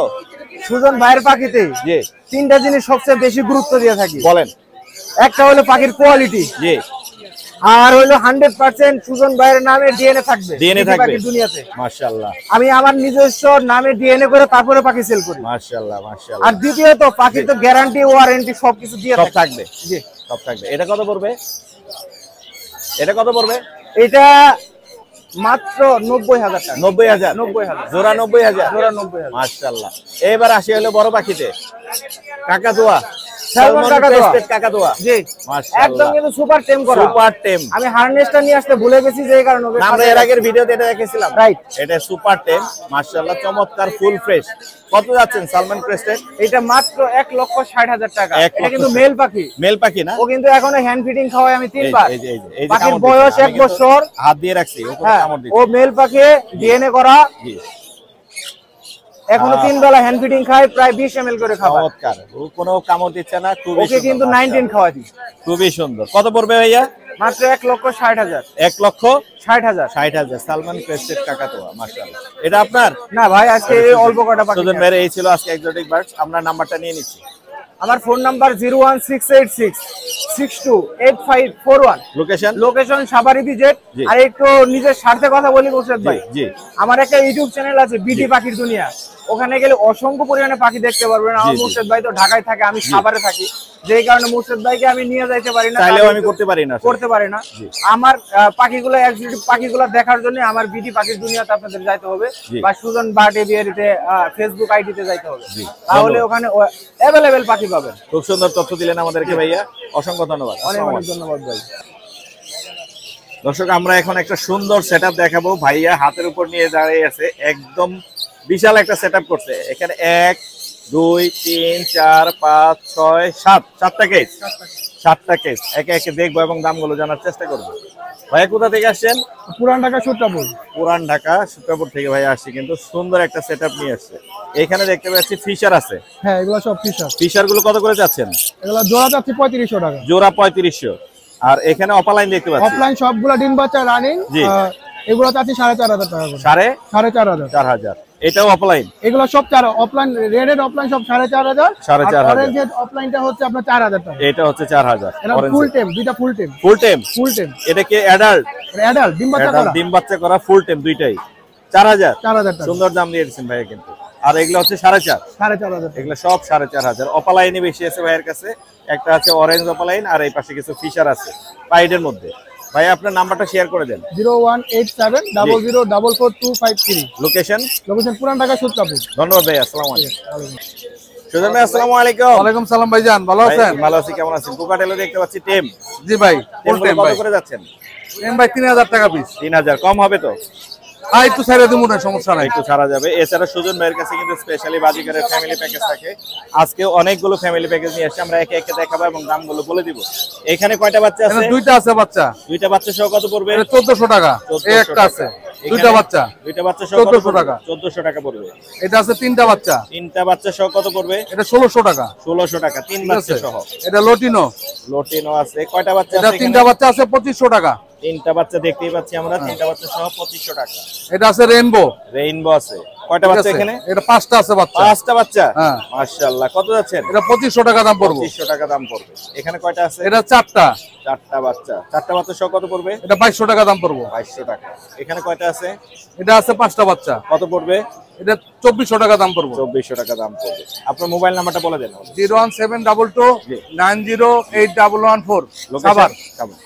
সুজন ভাইয়ের পাখিতে জি 3টা জিনিস সবচেয়ে বেশি গুরুত্ব দিয়ে থাকি। বলেন। একটা হলো পাখির কোয়ালিটি, জি আর হলো 100% সুজন ভাইয়ের নামে ডিএনএ থাকবে। ডিএনএ বিদেশি থাকবে পাখির দুনিয়াতে মাশাআল্লাহ, আমি আমার নিজস্ব নামে ডিএনএ করে তারপরে পাখি সেল করি। মাশাআল্লাহ মাশাআল্লাহ। আর দ্বিতীয়ত পাখির তো গ্যারান্টি ওয়ারেন্টি সবকিছু দিয়ে সব থাকে। থাকবে, জি সব থাকবে। এটা কত পড়বে? এটা কত পড়বে? এটা মাত্র 90,000 টাকা। 90,000। 90,000 জোড়া 90,000। জোড়া 90,000। মাশাআল্লাহ। এবার আসি হলো বড় পাখিতে। কাকাতুয়া। সালমান কাকাতুয়া। কাকাতুয়া জি মাশাআল্লাহ একদম কিন্তু সুপার টেম করা। সুপার টেম। আমি হারনেসটা নিয়ে আসতে ভুলে গেছি যে কারণে ওকে আমরা এর আগের ভিডিওতে এটা দেখেছিলাম। রাইট। এটা সুপার টেম মাশাআল্লাহ চমৎকার ফুল ফ্রেশ। কত যাচ্ছেন সালমান ক্রেস্টেড? এটা মাত্র 1,60,000 টাকা। 1,60,000 এটা কিন্তু মেল পাখি। মেল পাখি না? ও কিন্তু এখনো হ্যান্ড ফিডিং খাওয়াই আমি 3 বার। এই যে পাখির কামড় বয়স দিচ্ছে। 1 বছর। হাত দিয়ে রাখছি ও হ্যাঁ, কামড় ও দিচ্ছে। মেল পাখি ডিএনএ করা। জি এখনো 3 বেলা হ্যান্ড ফিডিং খায়, প্রায় 20 ml করে খাবার। চমৎকার। ও কোনো কামড় দিচ্ছে না, খুবই ওকে কিন্তু 19 খাওয়াতি। খুবই সুন্দর। কত পড়বে ভাইয়া? মাত্র 1,60,000। 1,60,000 60,000। সালমান ক্রেস্টেড কাকাতুয়া মাশাআল্লাহ। এটা আপনার? না ভাই, আজকে অল্প কটা পাখি। সুজন ভাইয়ের এই ছিল আজকে এক্সোটিক বার্ডস। আমরা নাম্বারটা নিয়ে নিচ্ছি। আমার phone number 01686628541। Location? Location Savar EPZ. জি। আর একটু নিজের স্বার্থে কথা বলি মোর্শেদ ভাই, জি আমার একটা ইউটিউব চ্যানেল আছে বিটি পাখির দুনিয়া। ওখানে গেলে অসংখ্য পরিমাণে পাখি দেখতে পারবেন। আমার জি। মোর্শেদ ভাই তো ঢাকায় থাকে, আমি সাভারে থাকি, যেই কারণে মোর্শেদ ভাইকে আমি নিয়ে যাইতে পারি না, চাইলেও আমি করতে পারি না। করতে পারি না। আমার পাখিগুলো এক্সিকিউটিভ পাখিগুলো দেখার জন্য আমার বিটি পাখির দুনিয়াতে আপনাদের যাইতে হবে, জি। বা সুজন বার্ড এভিয়ারিতে ফেসবুক আইডিতে যাইতে হবে। জি। তাহলে ওখানে অ্যাভেলেবেল পাখি পাবেন। খুব সুন্দর তথ্য দিলেন আমাদেরকে ভাইয়া, অসংখ্য ধন্যবাদ। অনেক অনেক ধন্যবাদ ভাই। দর্শক আমরা এখন একটা সুন্দর সেটআপ দেখাবো। ভাইয়া হাতের উপর নিয়ে দাঁড়িয়ে আছে, একদম বিশাল একটা সেটআপ করছে। এখানে 1 2 3 4 5 6 7 7টা কেস, 7টা কেস একে একে দেখবো এবং দামগুলো জানার চেষ্টা করবো। ভাইয়া কোথা থেকে আসছেন? পুরান ঢাকা সূত্রাপুর। পুরান ঢাকা সূত্রাপুর থেকে ভাইয়া আসছে, কিন্তু সুন্দর একটা সেটআপ নিয়ে আসছে। এখানে দেখতে পাচ্ছি ফিশার আছে। হ্যাঁ, এগুলো সব ফিশার। ফিশার গুলো কত করে যাচ্ছেন? এগুলো জোড়া যাচ্ছে 3500 টাকা। জোড়া 3500। আর এখানে অপালাইন দেখতে পাচ্ছি। অফলাইন সবগুলো ডিম বাচ্চা রানিং। জি। এগুলো চাচ্ছি 4,500 টাকা করে। 4,500। 4,500। এটাও অফলাইন? এগুলো সব অফলাইন, রেডের অফলাইন সব 4,500। 4,500। অরেঞ্জের অফলাইনটা হচ্ছে আপনার 4,000 টাকা। এটা হচ্ছে 4,000। এটা ফুল টেম, দুইটা ফুল টেম। ফুল টেম? ফুল টেম। এটা কি অ্যাডাল্ট? অ্যাডাল্ট ডিম বাচ্চা করা। ডিম বাচ্চা করা ফুল টেম দুইটাই 4,000। 4,000 টাকা। সুন্দর দাম দিয়ে দিচ্ছেন ভাইয়া কিন্তু। আর এগুলো হচ্ছে 4,500। 4,500 টাকা। এগুলো সব 4,500। অপালাইনে বেশি আছে ভাইয়ের কাছে। একটা আছে অরেঞ্জ অপালাইন, আর এই পাশে কিছু ফিশার আছে পাইডের মধ্যে। ভাই আপনার নাম্বারটা শেয়ার করে দেন। 01870044253। লোকেশন? লোকেশন পুরান ঢাকা সূত্রাপুর। ধন্যবাদ ভাই, আসসালামু আলাইকুম। সুজন ভাই আসসালামু আলাইকুম। ওয়ালাইকুম সালাম ভাইজান, ভালো আছেন? ভাই, ভালো আছি, কেমন আছেন? কোকাটেলও দেখতে পাচ্ছি টেম। জি ভাই, ফুল টেমগুলো টাইম কত ভাই। করে যাচ্ছেন? টেম ভাই 3000 টাকা পিস। 3,000 কম হবে তো? একটু ছেড়ে দেবো না, সমস্যা নাই। একটু ছাড়া যাবে। এছাড়া সুজন ভাইয়ের কাছে কিন্তু স্পেশালি বাজিকারের ফ্যামিলি প্যাকেজ থাকে। আজকে অনেকগুলো ফ্যামিলি প্যাকেজ নিয়ে আসছে, আমরা একে একে দেখাবো এবং দামগুলো বলে দিব। এখানে কয়টা বাচ্চা আছে? এখানে দুইটা আছে বাচ্চা। দুইটা বাচ্চা সহ কত পড়বে? এটা 1400 টাকা। এই একটা আছে, দুইটা বাচ্চা। দুইটা বাচ্চা সহ 1400 টাকা। 1400 টাকা পড়বে। এটা আছে তিনটা বাচ্চা। তিনটা বাচ্চা সহ কত পড়বে? এটা 1600 টাকা। 1600 টাকা, তিন ঠিক বাচ্চা আছে? সহ। এটা লটিনো। লোটিনো আছে। কয়টা বাচ্চা এটা আছে? তিনটা বাচ্চা আছে 2500 টাকা। তিনটা বাচ্চা দেখতেই পাচ্ছি আমরা, তিনটা বাচ্চা সহ 2500 টাকা। এটা আছে রেইনবো। রেইনবো আছে। কয়টা বাচ্চা এখানে? এটা 5টা আছে বাচ্চা। 5টা বাচ্চা? হ্যাঁ। মাশাআল্লাহ। কত যাচ্ছেন? এটা 2500 টাকা দাম পড়বে। 2500 টাকা দাম পড়বে। এখানে কয়টা আছে? এটা 4টা। 4টা বাচ্চা। 4টা বাচ্চা সহ কত পড়বে? এটা 2200 টাকা দাম পড়বে। 2200 টাকা। এখানে কয়টা আছে? এটা আছে 5টা বাচ্চা। কত পড়বে? এটা 2400 টাকা দাম পড়বে। 2400 টাকা দাম পড়বে। আপনার মোবাইল নাম্বারটা বলে দেন। 01722908114 সাভার। সাভার।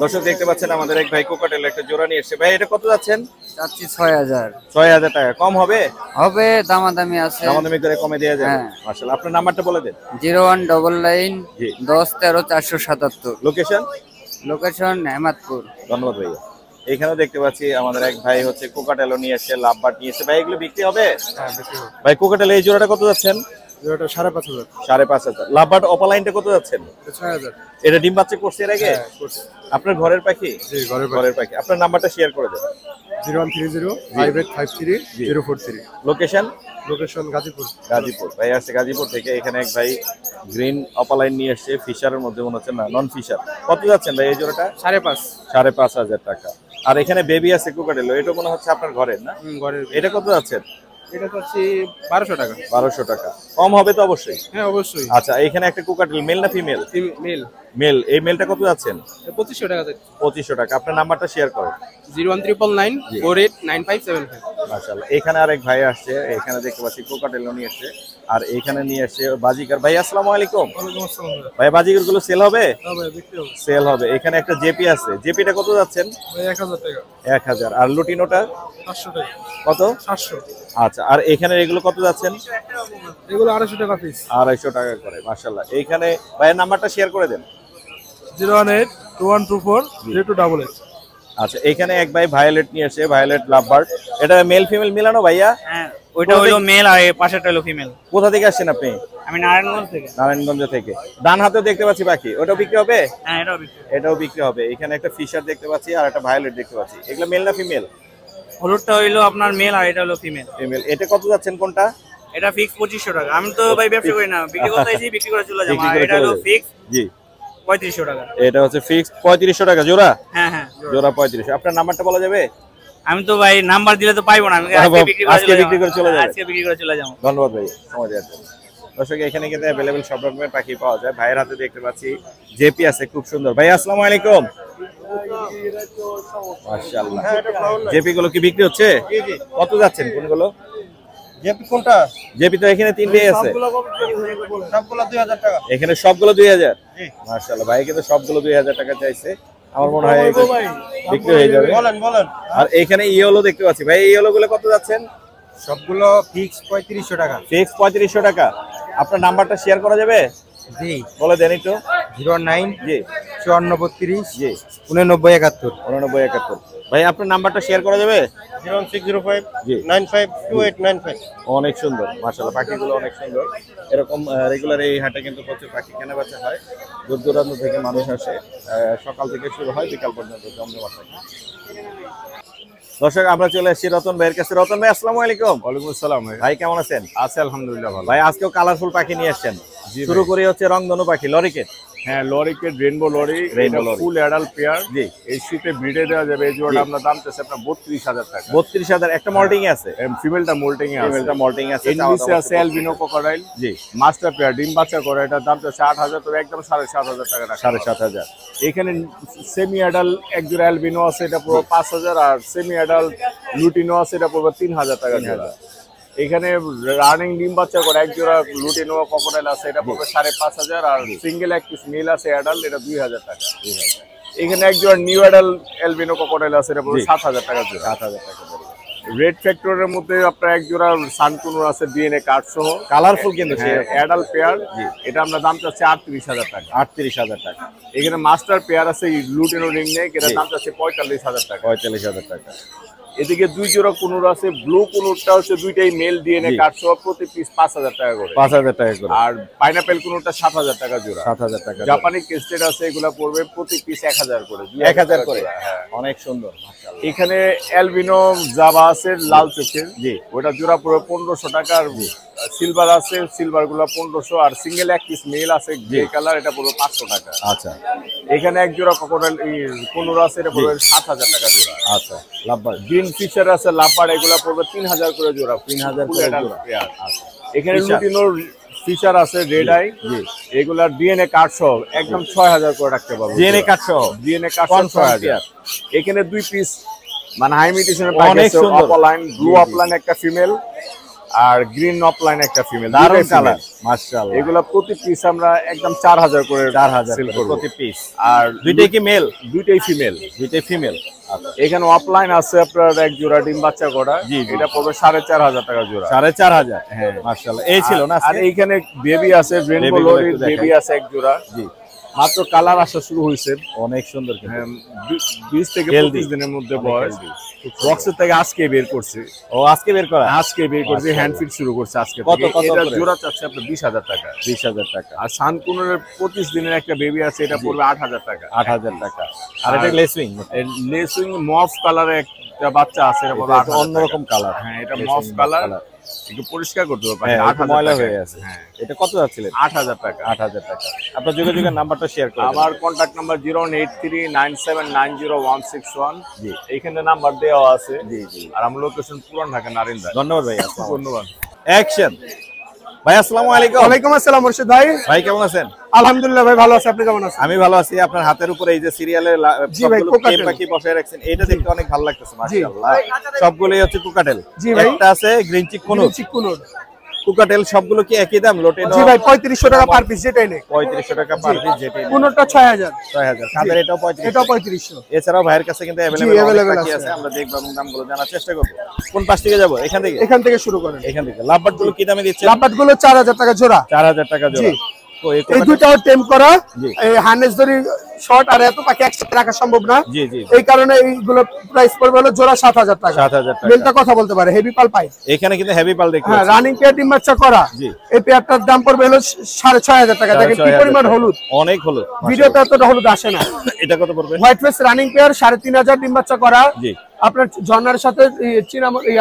দর্শক দেখতে পাচ্ছেন আমাদের এক ভাই কোকাটেল একটা জোড়া নিয়ে এসেছে। ভাই এটা কত যাচ্ছেন? চাচ্ছি 6,000 6,000 টাকা। কম হবে? হবে, দামাদামি আছে। দামাদামি করে কমে দেওয়া যাবে। হ্যাঁ। মাশাআল্লাহ। আপনার নাম্বারটা বলে দেন। 01999 জি। 1013 477। লোকেশন? লোকেশন হেমাদপুর। ধন্যবাদ ভাইয়া। এখানেও দেখতে পাচ্ছি আমাদের এক ভাই হচ্ছে কোকাটেলও নিয়ে এসেছে, লাভবার্ড নিয়ে এসেছে। ভাই এগুলো বিক্রি হবে? হ্যাঁ, বিক্রি হবে। ভাই কোকাটেল এই জোড়াটা কত যাচ্ছেন? এটা 5,500। 5,500। লাভবার্ড অপালাইনটা কত যাচ্ছেন? 6,000। এটা ডিম বাচ্চা করছে এর আগে? আপনার ঘরের পাখি? জি, ঘরের পাখি। আপনার নাম্বারটা শেয়ার করে দেন। 01305853 লোকেশন? লোকেশন গাজীপুর। গাজীপুর। ভাই আসছে গাজীপুর থেকে। এখানে এক ভাই গ্রিন অপালাইন নিয়ে এসছে, ফিশারের মধ্যে মনে হচ্ছে না, নন ফিশার। কত যাচ্ছেন ভাই এই জোড়াটা? 5,500। 5,500 টাকা। আর এখানে বেবি আছে কোকাটেল, এটা মনে হচ্ছে আপনার ঘরের না? ঘরের। এটা কত যাচ্ছেন? এটা চাচ্ছি 1200 টাকা। 1200 টাকা। কম হবে তো অবশ্যই? হ্যাঁ, অবশ্যই। আচ্ছা, এখানে একটা কোকাটেল, মেল না ফিমেল? মেল। মেল। এই মেলটা কত যাচ্ছেন? 2500 টাকা। 2500 টাকা। আপনার নাম্বারটা শেয়ার করেন। 01999 489575। মাশাআল্লাহ। এখানে আরেক ভাই আসছে, এখানে দেখতে পাচ্ছি কোকাটেলও নিয়ে আসছে, আর এখানে নিয়ে আসছে বাজিকার। ভাই আসসালামু আলাইকুম। ভাই বাজিকার গুলো সেল হবে? সেল হবে। এখানে একটা জেপি আছে, জেপিটা কত যাচ্ছেন? 1000 টাকা। 1000। আর লুটিনোটা 500 টাকা। কত? 700। আচ্ছা, আর এখানে এগুলো কত যাচ্ছেন? এগুলো 250 টাকা পিস। 250 টাকা করে। মাশাআল্লাহ। এইখানে ভাইয়ের নাম্বারটা শেয়ার করে দেন। 01821240288। আচ্ছা, এখানে এক ভাই ভায়োলেট নিয়ে আসে, ভায়োলেট লাভবার্ড। এটা মেল ফিমেল মিলানো ভাইয়া? হ্যাঁ, ওইটা হলো মেল আর পাশেরটা হলো ফিমেল। কোথা থেকে আসছেন আপনি? আমি নারায়ণগঞ্জ থেকে। নারায়ণগঞ্জ থেকে। ডান হাতেও দেখতে পাচ্ছি পাখি, ওটাও বিক্রি হবে? হ্যাঁ, এটাও বিক্রি। এটাও বিক্রি হবে। এখানে একটা ফিশার দেখতে পাচ্ছি আর একটা ভায়োলেট দেখতে পাচ্ছি। এগুলো মেল না ফিমেল? হলুদটা হইলো আপনার মেল আর এটা হলো ফিমেল। ফিমেল। এটা কত যাচ্ছেন কোনটা? এটা ফিক্স 2500 টাকা। আমি তো ভাই ব্যবসা করি না, বিক্রি করতে আইছি, বিক্রি করে চলে যাব। আর এটা হলো ফিক্স জি 3500 টাকা। এটা হচ্ছে ফিক্স 3500 টাকা জোড়া। হ্যাঁ হ্যাঁ, জোড়া 3500। আপনার নাম্বারটা বলা যাবে? আমি তো ভাই নাম্বার দিলে তো পাইবো না, আমি আজকে বিক্রি করে চলে যাব। আজকে বিক্রি করে চলে যাব। ধন্যবাদ ভাই সময় দেওয়ার জন্য। দর্শক, এখানে কিন্তু অ্যাভেলেবেল সব রকমের পাখি পাওয়া যায়। ভাইয়ের হাতে দেখতে পাচ্ছি জেপি আছে, খুব সুন্দর। ভাই আসসালামু আলাইকুম। মাশাআল্লাহ। জেপি গুলো কি বিক্রি হচ্ছে? কত যাচ্ছেন কোনগুলো? জেপি কোনটা? জেপি তো এখানে তিনটেই আছে। সবগুলো 2000 টাকা। এখানে সবগুলো 2000। মাশাআল্লাহ। ভাই কিন্তু সবগুলো 2000 টাকা চাইছে। আমার মনে হয় বিক্রি হয়ে যাবে। বলেন। আর এখানে ইয়েলো দেখতে পাচ্ছি। ভাই ইয়েলো গুলো কত যাচ্ছেন? সবগুলো ফিক্স 3500 টাকা। ফিক্স 3500 টাকা। আপনার নাম্বারটা শেয়ার করা যাবে? জি। বলে দেন একটু। 09 জি 5432 জি 8971। 8971। ভাই আপনার নাম্বারটা শেয়ার করা যাবে? 0605 জি 952895। অনেক সুন্দর মাশাআল্লাহ, পাখিগুলো অনেক সুন্দর। এরকম রেগুলার এই হাটে কিন্তু প্রচুর পাখি কেনা বেচা হয়। দূর দূরান্ত থেকে মানুষ আসে। সকাল থেকে শুরু হয়, বিকাল পর্যন্ত জমজমাট থাকে। দর্শক, আমরা চলে এসেছি রতন ভাইয়ের কাছে। রতন ভাই আসসালামু আলাইকুম। ওয়ালাইকুম আসসালাম। ভাই কেমন আছেন? আছে আলহামদুলিল্লাহ ভালো। ভাই আজকেও কালারফুল পাখি নিয়ে আসছেন। শুরু করি হচ্ছে রংধনু পাখি, লরিকেট। হ্যাঁ, lorikeet rainbow lory, Rainbow lorry। Full adult pair. জি এই শীতে ব্রিডে দেওয়া যাবে। এই জোড়াটা আপনার দাম চাচ্ছে আপনার 32000 টাকা। 32000। একটা মল্টিং আছে, ফিমেলটা মোল্টিং এ আছে। ফিমেলটা মল্টিং আছে। এনবিসি আছে অ্যালবিনো ক্রোকোডাইল। জি মাস্টার পেয়ার ডিম বাচ্চা করে, এটার দাম চাচ্ছে 8000, তবে একদম 7500 টাকা রাখা। 7500। এখানে সেমি অ্যাডাল্ট এক জোড়া অ্যালবিনো আছে, এটা পুরো 5000। আর সেমি অ্যাডাল্ট লুটিনো আছে, এটা পুরো 3000 টাকা জোড়া। এখানে রানিং ডিম বাচ্চা করে এক জোড়া লুটিনো ক্রোকোডাইল আছে, এটা পড়বে 5500। আর সিঙ্গেল এক পিস মিল আছে অ্যাডাল্ট, এটা 2000 টাকা। এখানে এক জোড়া নিউ অ্যাডাল্ট অ্যালবিনো ক্রোকোডাইল আছে, এটা পড়বে 7000 টাকা জোড়া। 7000 টাকা। রেড ফ্যাক্টরের মধ্যে আপনার এক জোড়া সানকুনুর আছে ডিএনএ কার্ড সহ, কালারফুল কিন্তু অ্যাডাল্ট পেয়ার। এটা আমরা দাম চাচ্ছি 38000 টাকা। 38000 টাকা। এখানে মাস্টার পেয়ার আছে লুটিনো রিং নেক, এটা দাম চাচ্ছে 45000 টাকা। 45000 টাকা। এদিকে দুই জোড়া কুনুর আছে, ব্লু কুনুরটা হচ্ছে দুইটাই মেল ডিএনএ কার্ড সহ, প্রতি পিস 5000 টাকা করে। 5000 টাকা করে। আর পাইনাপেল কুনুরটা 7000 টাকা জোড়া। 7000 টাকা। জাপানি কেস্টেড আছে, এগুলা পড়বে প্রতি পিস 1000 করে। 1000 করে। হ্যাঁ, অনেক সুন্দর মাশাআল্লাহ। এখানে অ্যালবিনো জাভা আছে লাল চোখের, জি ওটা জোড়া পড়বে 1500 টাকা। আর সিলভার আছে, সিলভার গুলা 1500। আর সিঙ্গেল এক পিস মেল আছে গ্রে কালার, এটা পড়বে 500 টাকা। আচ্ছা। এখানে এক জোড়া ক্রোকোডাইল কুনুর আছে, এটা পড়বে 7000 টাকা জোড়া। আচ্ছা। লাভবার গ্রিন ফিশার আছে লাপার, এগুলা পড়বে 3000 করে জোড়া। 3000 করে জোড়া। আচ্ছা। এখানে লুটিনোর ফিশার আছে রেড আই, এগুলার ডিএনএ কার্ড সহ একদম 6000 করে রাখতে পারবো। ডিএনএ কার্ড সহ। ডিএনএ কার্ড সহ 6000। এখানে দুই পিস মানে হাই মিউটেশনের পাখি অনেক আছে, সুন্দর। অপলাইন ব্লু অপলাইন একটা ফিমেল আর গ্রিন অপলাইন একটা ফিমেল, দারুণ কালার মাশাআল্লাহ। এগুলা প্রতি পিস আমরা একদম 4000 করে 4000 সেল করব প্রতি পিস। আর দুইটাই কি মেল? দুইটাই ফিমেল। দুইটাই ফিমেল। আচ্ছা। এখানে অফলাইন আছে আপনার এক জোড়া ডিম বাচ্চা করা, এটা পড়বে 4500 টাকা জোড়া। 4500। হ্যাঁ মাশাআল্লাহ। এই ছিল না। আর এইখানে বেবি আছে, রেইনবো লরি বেবি আছে এক জোড়া। জি মাত্র কালার আসা শুরু হয়েছে, অনেক সুন্দর কিন্তু। 20 থেকে 25 দিনের মধ্যে বয়স। বক্সের থেকে আজকে বের করছে। ও আজকে বের করা? আজকে বের করছে, হ্যান্ড ফিট শুরু করছে আজকে কত থেকে। কত এটা করে? জোড়া চাচ্ছে আপনার 20000 টাকা। 20000 টাকা। আর সানকুনের 25 দিনের একটা বেবি আছে, এটা পড়বে 8000 টাকা। 8000 টাকা। আর এটা লেসউইং? লেসুইং মফ কালারে একটা বাচ্চা আছে, এটা পড়বে 8000 অন্যরকম কালার। হ্যাঁ, এটা মফ কালার, একটু পরিষ্কার করতে হবে। হ্যাঁ, 8000 ময়লা টাকা হয়ে আছে। হ্যাঁ, এটা কত যাচ্ছিলেন? 8000 টাকা। 8000 টাকা। আপনার যোগাযোগের নাম্বারটা শেয়ার করুন। আমার কন্টাক্ট নাম্বার 08397900161। জি এইখানে নাম্বার দেওয়া আছে। জি জি। আর আমার লোকেশন পুরান ঢাকা নারিন্দা। ধন্যবাদ ভাই। ধন্যবাদ। অ্যাকশন। ভাই আসসালামু আলাইকুম। ওয়ালাইকুম আসসালাম মুর্শিদ ভাই। ভাই কেমন আছেন? আলহামদুলিল্লাহ ভাই ভালো আছি, আপনি কেমন আছেন? আমি ভালো আছি। আপনার হাতের উপরে এই যে সিরিয়ালের জি ভাই, সবগুলো কোকাটেল। টেম পাখি বসায় রাখছেন, এটা দেখতে অনেক ভালো লাগতেছে মাশাআল্লাহ। সবগুলোই হচ্ছে কোকাটেল। জি ভাই। একটা আছে গ্রিন চিক কোনুর। চিকুনুর। কোকাটেল সবগুলো কি একই দাম? লোটেনো জি ভাই 3500 টাকা পার পিস যেটাই নেই। 3500 টাকা পার পিস যেটাই নেই। কোনটা 6000। 6000। কাদের এটাও 3500। এটাও 3500। এছাড়াও ভাইয়ের কাছে কিন্তু জি, अवेलेबल available পাখি আছে। আছে, আমরা দেখব এবং দামগুলো জানার চেষ্টা করব। কোন পাশ থেকে যাব? এখান থেকে? এখান থেকে শুরু করেন। এখান থেকে। লাভবার্ড গুলো কি দামে দিচ্ছেন? লাভবার্ড গুলো 4000 টাকা জোড়া। 4000 টাকা জোড়া। জি। তো এই এই কোকাটেল- দুটাও টেম করা। জি। এই হার্নেস দড়ি শর্ট আর এত পাখি একসাথে রাখা সম্ভব না। জি জি। এই কারণে এইগুলো প্রাইস পড়বে হলো জোড়া 7000 টাকা। 7000 টাকা। মেলটা কথা বলতে পারে, হেভি পাল পাই। এখানে কিন্তু হেভি পাল দেখতে হ্যাঁ, পাচ্ছি। রানিং পেয়ার ডিম বাচ্চা করা। জি। এই পেয়ারটার দাম পড়বে হলো 6500 টাকা। দেখেন কি 6500 পরিমাণ টাকা। হলুদ। অনেক হলুদ। ভিডিওতে এতটা হলুদ আসে না। এটা কত পড়বে? হোয়াইট ফেস রানিং পেয়ার 3500 ডিম বাচ্চা করা। জি। আপনার ঝর্ণার সাথে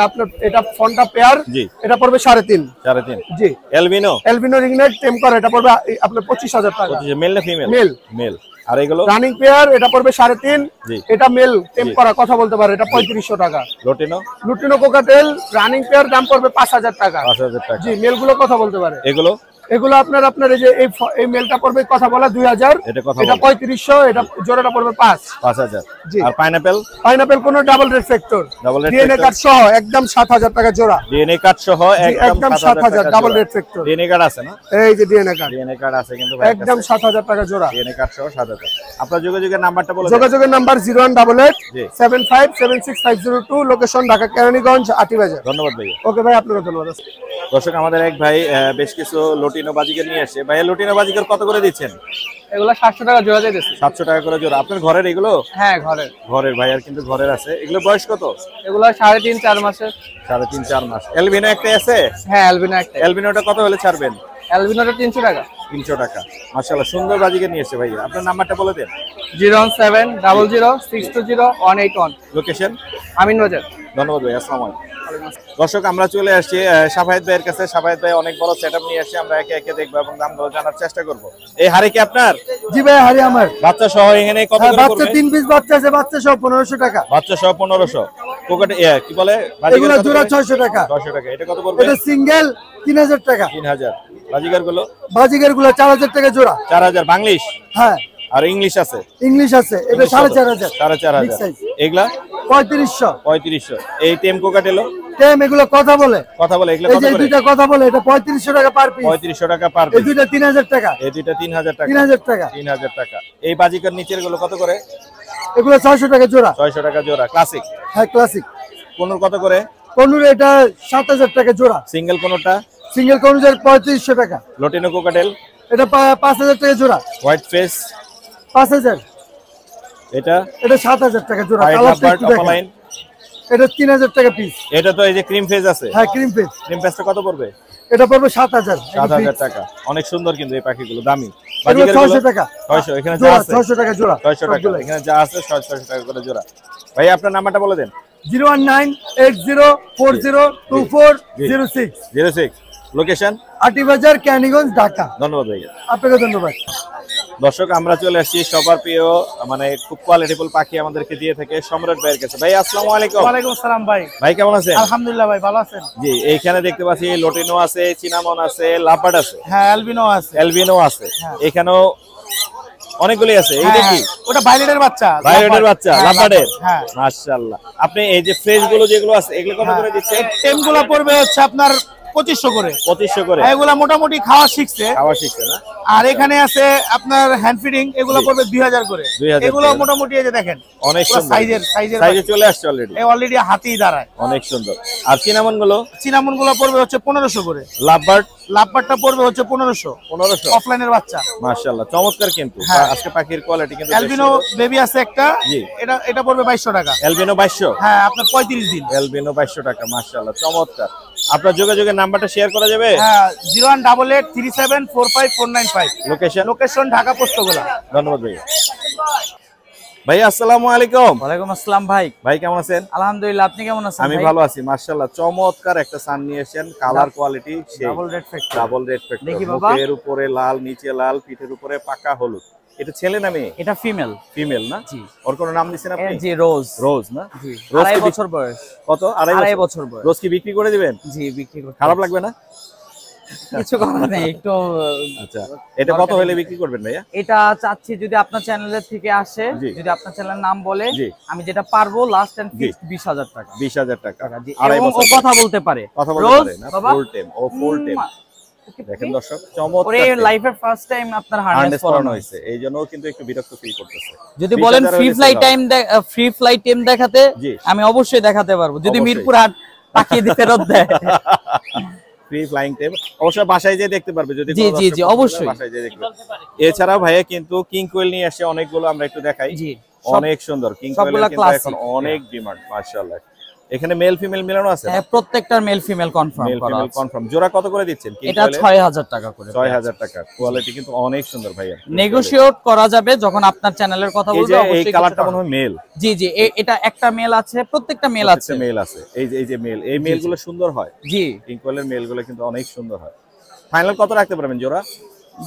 আপনার এটা ফোনটা পেয়ার। জি। এটা পড়বে 3.5। 3.5। জি। এলবিনো এলবিনো রিংনেট টেম করা, এটা পড়বে আপনার 25000 টাকা। মেল না ফিমেল? মেল। মেল। আর এগুলো রানিং পেয়ার এটা পড়বে 3.5। জি। এটা মেল টেম করা, কথা বলতে পারে, এটা 3500 টাকা। Lutino lutino cockatiel running pair দাম পড়বে 5000 টাকা। 5000 টাকা। জি, মেল গুলো কথা বলতে পারে। এগুলো এগুলো আপনার এই যে এই মেলটা পড়বে কথা বলা 2000। এটা কথা এটা বলে 3500। এটা জোড়াটা পড়বে 5। 5000। জি। আর পাইনাপেল? পাইনাপেল কোন double red factor, Double red DNA factor। Card সহ একদম 7000 টাকা জোড়া। ডিএনএ কার্ড সহ একদম 7000 double red factor. DNA card আছে না? এই যে ডিএনএ কার্ড ডিএনএ কার্ড আছে কিন্তু একদম 7000 টাকা জোড়া। ডিএনএ কার্ড সহ 7000। আপনার যোগাযোগের নাম্বারটা বলে দেন। যোগাযোগের নাম্বার জি। 018875766502, লোকেশন ঢাকা কেরানীগঞ্জ আটিবাজার। ধন্যবাদ ভাইয়া। ওকে ভাই, আপনাকে ধন্যবাদ। দর্শক আমাদের এক ভাই বেশ কিছু লটিনো বাজিকার নিয়ে আসে। ভাইয়া লটিনো বাজিকার কত করে দিচ্ছেন? এগুলো 700 টাকা জোড়া দিয়ে দিচ্ছি। 700 টাকা করে জোড়া। আপনার ঘরের এগুলো? হ্যাঁ, ঘরের। ঘরের ভাইয়ার কিন্তু ঘরের আছে। এগুলো বয়স কত? এগুলো 3.5-4 মাসের। 3.5-4 মাস। এলবিনো একটা আছে? হ্যাঁ, অ্যালবিনো একটা। এলবিনোটা কত হলে ছাড়বেন? অ্যালবিনোটা 300 টাকা। 300 টাকা। মাশাআল্লাহ, সুন্দর বাজিকার নিয়ে এসে ভাইয়া। আপনার নাম্বারটা বলে দেন। 017000620-181। লোকেশন? আমিন বাজার। ধন্যবাদ ভাই। আসসালামু আলাইকুম। দর্শক আমরা চলে আসছি সাফায়েত ভাইয়ের কাছে। সাফায়েত ভাই অনেক বড় সেটআপ নিয়ে আসছে, আমরা একে একে দেখবো এবং দামগুলো জানার চেষ্টা করব। এই হাড়ি কি আপনার? জি ভাই, হারি আমার। বাচ্চা সহ এখানে কত করে বাচ্চা পড়বে? 3 পিস বাচ্চা আছে, বাচ্চা সহ 1500 টাকা। বাচ্চা সহ 1500। কোকাটে কি বলে? এগুলো জোড়া 600 টাকা। 600 টাকা। এটা কত পড়বে? এটা সিঙ্গেল 3000 টাকা। 3000। বাজিকার গুলো? বাজিগার গুলো 4000 টাকা জোড়া। 4000 বাংলিশ? হ্যাঁ, আর ইংলিশ আছে? ইংলিশ আছে, এটা ইংলিশ কত? 4500। 4500। Big size। এগুলা 3500। 3500। এই টেম কোকাটেলো টেম এগুলো কথা বলে। কথা বলে, এগুলা এই কত যে করে? দুইটা কথা বলে, এটা 3500 টাকা পার পিস। 3500 টাকা পার এই পিস। দুইটা 3000 টাকা। এই দুইটা 3000 টাকা। 3000 টাকা। 3000 টাকা। এই বাজিকার নিচের গুলো কত করে? এগুলো 600 টাকা জোড়া। 600 টাকা জোড়া। ক্লাসিক হ্যাঁ, ক্লাসিক। কোনর কত করে? কোনুর এটা 7000 টাকা জোড়া। সিঙ্গেল কোনটা? সিঙ্গেল কোনুর 3500 টাকা। Lutino cockatiel? এটা 5000 টাকা জোড়া। White face? 5000। এটা এটা 7000 টাকা জোড়া। হোয়াইট কালারটা লাভবার্ড একটু দেখেন। অফলাইন? এটা 3000 টাকা পিস। এটা তো এই যে ক্রিম ফেজ আছে। হ্যাঁ, ক্রিম পেজ। ক্রিম ফেজটা কত পড়বে? এটা পড়বে 7000। 7000 টাকা। অনেক সুন্দর কিন্তু এই পাখিগুলো, দামি। এগুলো বাজিকার 600 টাকা। 600। এখানে যা জোড়া আছে 600 টাকা জোড়া। 600 টাকা। সবগুলাই। এখানে যা আছে 600 টাকা করে জোড়া। ভাই আপনার নাম্বারটা বলে দেন। 01980402406। 06। লোকেশন? আটিবাজার, ক্যানিগঞ্জ, ঢাকা। ধন্যবাদ ভাইয়া। আপনাকে ধন্যবাদ। দর্শক আমরা চলে আসছি সবার প্রিয় মানে খুব কোয়ালিটিফুল পাখি আমাদেরকে দিয়ে থাকে সম্রাট ভাইয়ের কাছে। ভাই আসসালামু আলাইকুম। ওয়ালাইকুম আসসালাম ভাই। ভাই কেমন আছেন? আলহামদুলিল্লাহ ভাই, ভালো আছেন? জি, এইখানে দেখতে পাচ্ছি লোটিনো আছে, চিনামন আছে, লাভবার্ড আছে, হ্যাঁ, অ্যালবিনো আছে। এলবিনো আছে, এখানেও অনেকগুলি আছে। এইটা কি? ওটা ভাইলেটের বাচ্চা। ভাইলেটের বাচ্চা, লাভবার্ডের? হ্যাঁ। মাশাআল্লাহ। আপনি এই যে ফ্রেশ গুলো যেগুলো আছে এগুলো কত করে দিচ্ছেন? টেমগুলো পড়বে হচ্ছে আপনার 2500 করে। 2500 করে। এগুলা মোটামুটি খাওয়া শিখছে। খাওয়া শিখছে না? আর এখানে আছে আপনার হ্যান্ড ফিডিং, এগুলো পড়বে 2000 করে। 2000 এগুলো করে। মোটামুটি এই যে দেখেন অনেক পুরো সুন্দর। সাইজে চলে আসছে অলরেডি। অলরেডি হাতেই দাঁড়ায়। অনেক সুন্দর। আর চিনামন গুলো? চিনামন গুলো পড়বে হচ্ছে 1500 করে। লাভবার্ড? লাভবারটা পড়বে হচ্ছে 1500। 1500। অফলাইনের বাচ্চা। মাশাআল্লাহ, চমৎকার কিন্তু। হ্যাঁ। আজকে পাখির কোয়ালিটি কিন্তু অ্যালবিনো বেবি আছে একটা। জি। এটা পড়বে 2200 টাকা। এলবিনো 2200? হ্যাঁ, আপনার 35 দিন। এলবিনো 2200 টাকা। মাশাআল্লাহ, চমৎকার। আপনার যোগাযোগের নাম্বারটা শেয়ার করা যাবে? হ্যাঁ, 01883745495। লোকেশন ঢাকা পোস্তগোলা। ধন্যবাদ ভাই। ভাই আসসালামু আলাইকুম। ওয়ালাইকুম আসসালাম ভাই। ভাই কেমন আছেন? আলহামদুলিল্লাহ, আপনি কেমন আছেন? আমি ভালো আছি মাশাআল্লাহ। চমৎকার একটা সান নিয়ে এসেছেন, কালার কোয়ালিটি সেই double red factor. Double red factor. দেখি বাবা। মুখের উপরে লাল, নিচে লাল, পিঠের উপরে পাকা হলুদ। এটা ছেলে না মেয়ে? এটা ফিমেল। ফিমেল না? জি। ওর কোনো নাম দিছেন আপনি? জি, রোজ। রোজ না? জি। রোজ 2.5 কি বছর বয়স। কত? 2.5 2.5 বছর বয়স। রোজ কি বিক্রি করে দিবেন? জি, বিক্রি করতে। খারাপ লাগবে না? কিছু করার নেই একটু। আচ্ছা, এটা কত হলে বিক্রি করবেন ভাইয়া? এটা চাচ্ছি যদি আপনার চ্যানেলের থেকে আসে, জি। যদি আপনার চ্যানেলের নাম বলে, জি। আমি যেটা পারবো লাস্ট এন্ড ফিক্সড 20,000 টাকা। 20,000 টাকা। এবং ও কথা বলতে পারে। কথা বলতে রোজ, পারে না, বাবা? Full time. ও ফুল টাইম। দেখেন দর্শক, ওরে চমৎকার। লাইফের ফার্স্ট টাইম আপনার হার্নেস পরানো হয়েছে। এই জন্য কিন্তু একটু বিরক্ত ফিল করতেছে। যদি বলেন 20,000 ফ্রি ফ্লাইট টাইম দেখাতে, জি। আমি অবশ্যই দেখাতে পারবো যদি অবশ্যই। মিরপুর হাট পাঠিয়ে দিতে ফেরত দেয়। ফ্রি ফ্লাইং টেপ অবশ্যই বাসায় যেয়ে দেখতে পারবে যদি জি, কোনো জি, দর্শক জি, পছন্দ হয়, অবশ্যই। বাসায় যেয়ে দেখতে পারবে। এছাড়াও ভাইয়া কিন্তু কিং কোয়েল নিয়ে আসে অনেকগুলো, আমরা একটু দেখাই। জি, অনেক সুন্দর কিং কোয়েল সবগুলা কিন্তু classic। এখন অনেক ডিমান্ড মাশাআল্লাহ। এখানে মেল ফিমেল মিলানো আছে? হ্যাঁ, প্রত্যেকটার মেল ফিমেল কনফার্ম মেল করা ফিমেল আছে। কনফার্ম। জোড়া কত করে দিচ্ছেন কিং এটা কোয়েলে? 6,000 টাকা করে। 6,000 টাকা। কোয়ালিটি কিন্তু অনেক সুন্দর ভাইয়া। নেগোশিয়েট করা যাবে যখন আপনার চ্যানেলের কথা এই বলবে, যে এই অবশ্যই কালারটা কিছু মনে হয় মেল। জি, জি, এটা একটা মেল আছে, প্রত্যেকটা মেল আছে। মেল আছে। এই যে মেল, এই মেলগুলো সুন্দর হয়। জি, কিং কোয়েলের মেলগুলো কিন্তু অনেক সুন্দর হয়। ফাইনাল কত রাখতে পারবেন জোড়া?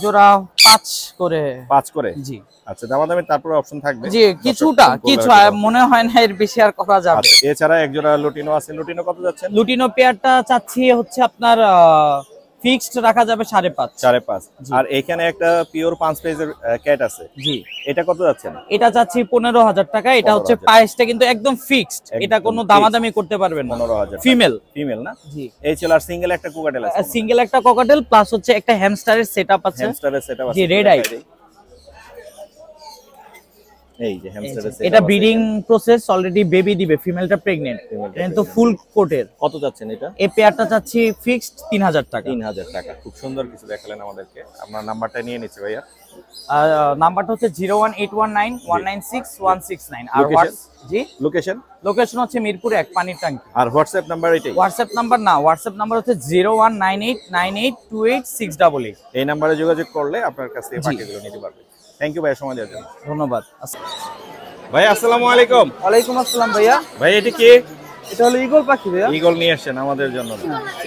জোড়া 5 করে। 5 করে? জি। আচ্ছা, দামাদামি তারপরে অপশন থাকবে? জি, কিছুটা কিছু মনে হয় না এর বেশি আর করা যাবে। আচ্ছা, এছাড়া এক জোড়া লুটিনো আছে। লুটিনো কত যাচ্ছেন? লুটিনো পেয়ারটা চাচ্ছি হচ্ছে আপনার ফিক্সড রাখা যাবে 5.5। 5.5। আর এখানে একটা পিওর 5 পেজের ক্যাট আছে। জি। এটা কত যাচ্ছেন? এটা চাচ্ছি 15,000 টাকা। এটা হচ্ছে 15,000 প্রাইসটা কিন্তু একদম ফিক্সড, এটা কোনো fixed। দামাদামি করতে পারবেন না। 15,000 ফিমেল। ফিমেল না? জি। এই ছিল। আর সিঙ্গেল একটা কোকাটেল আছে। সিঙ্গেল একটা ককাটেল প্লাস হচ্ছে একটা হ্যামস্টারের সেটআপ আছে। হ্যামস্টারের সেটআপ আছে। জি, রেড আই। এই যে হ্যামস্টারের সেটআপ। এটা ব্রিডিং প্রসেস, অলরেডি বেবি দিবে, ফিমেলটা প্রেগন্যান্ট। কিন্তু ফুল কোটের। কত যাচ্ছেন এটা? এই পেয়ারটা চাচ্ছি ফিক্সড 3,000 টাকা। 3,000 টাকা। খুব সুন্দর কিছু দেখালেন আমাদেরকে। আপনার নাম্বারটা নিয়ে নিচ্ছি ভাইয়া। নাম্বারটা হচ্ছে 01819196169। আর Location? জি, লোকেশন? লোকেশন হচ্ছে মিরপুর 1 পানির ট্যাঙ্কি। আর হোয়াটসঅ্যাপ নাম্বার এটাই? হোয়াটসঅ্যাপ নাম্বার না, হোয়াটসঅ্যাপ নাম্বার হচ্ছে 019898288688। এই নাম্বারে যোগাযোগ করলে আপনার কাছ থেকে জি। পাখিগুলো নিতে পারবে। থ্যাংক ইউ ভাই সময় দেওয়ার জন্য। ধন্যবাদ। ভাই আসসালামু আলাইকুম। ওয়ালাইকুম আসসালাম ভাইয়া। ভাই এটা কি? এটা হলো ঈগল পাখি ভাইয়া। ঈগল নিয়ে আসছেন আমাদের জন্য।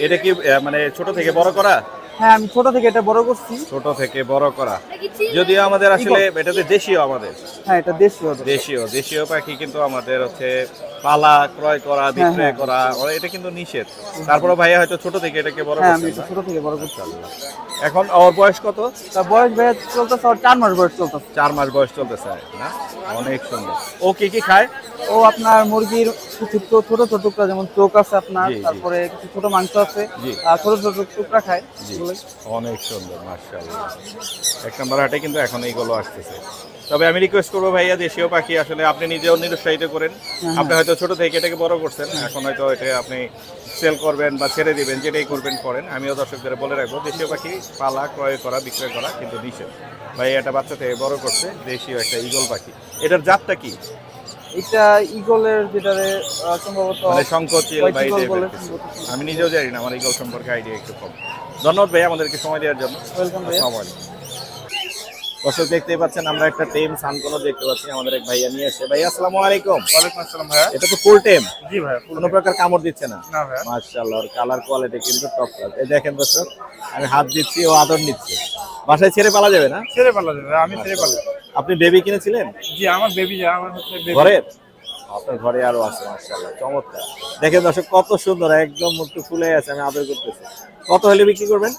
এটা কি মানে ছোট থেকে বড় করা? হ্যাঁ, আমি ছোট থেকে এটা বড় করছি। ছোট থেকে বড় করা। যদিও আমাদের আসলে এটাতে দেশীয়, আমাদের হ্যাঁ, এটা দেশীয় পাখি কিন্তু আমাদের হচ্ছে পালা, ক্রয় করা, বিক্রয় করা এটা কিন্তু নিষেধ। তারপরে ভাইয়া হয়তো ছোট থেকে এটাকে বড় করছেন। আমি এটা ছোট থেকে বড় করছি। এখন ওর বয়স কত? তার বয়স ভাইয়া চলতেছে 4 মাস বয়স চলতেছে। 4 মাস বয়স চলতেছে না? অনেক সুন্দর। ও কি খায়? ও আপনার মুরগির কিছু ছোট ছোট টুকরা, যেমন চোখ আছে আপনার, জি, জি। তারপরে কিছু ছোট মাংস আছে, জি। আর ছোট ছোট টুকরা খায়। অনেক সুন্দর মাশাআল্লাহ। 1 নম্বর হাটে কিন্তু এখন এইগুলো আসতেছে। তবে আমি রিকোয়েস্ট করবো ভাইয়া, দেশীয় পাখি আসলে আপনি নিজেও নিরুৎসাহিত করেন। আপনি হয়তো ছোট থেকে এটাকে বড় করছেন, এখন হয়তো এটা আপনি সেল করবেন বা ছেড়ে দিবেন, যেটাই করবেন করেন। আমিও দর্শকদের বলে রাখবো, দেশীয় পাখি পালা, ক্রয় করা, বিক্রয় করা কিন্তু নিষেধ। ভাই এটা বাচ্চা থেকে বড় করছে, দেশীয় একটা ঈগল পাখি। এটার জাতটা কি? এটা ঈগলের যেটারে সম্ভবত মানে শঙ্করচিল বা এই টাইপের কিছু। আমি নিজেও জানি না, আমার ঈগল সম্পর্কে আইডিয়া একটু কম। ধন্যবাদ ভাই আমাদেরকে সময় দেওয়ার জন্য। ওয়েলকাম ভাই। আসসালামু আলাইকুম। দর্শক দেখতেই পাচ্ছেন, আমরা একটা টেম সানকোনো দেখতে পাচ্ছি, আমাদের এক ভাইয়া নিয়ে এসে। ভাই আসসালামু আলাইকুম। ওয়ালাইকুম আসসালাম ভাইয়া। এটা তো ফুল টেম? জি ভাইয়া। কোনো প্রকার কামড় দিচ্ছে না? না ভাইয়া। মাশাআল্লাহ, ওর কালার কোয়ালিটি কিন্তু টপ ক্লাস। এই দেখেন দর্শক, আমি হাত দিচ্ছি, ও আদর নিচ্ছে। বাসায় ছেড়ে পালা যাবে না? ছেড়ে পালা যাবে, আমি ছেড়ে পালা। আপনি বেবি কিনেছিলেন? জি, আমার বেবি আমার হচ্ছে বেবি। ঘরের? আপনার ঘরে আরো আছে, মাশাআল্লাহ চমৎকার। দেখেন দর্শক কত সুন্দর, একদম মুখটা ফুলে আছে, আমি আদর করতেছি। কত হলে বিক্রি করবেন?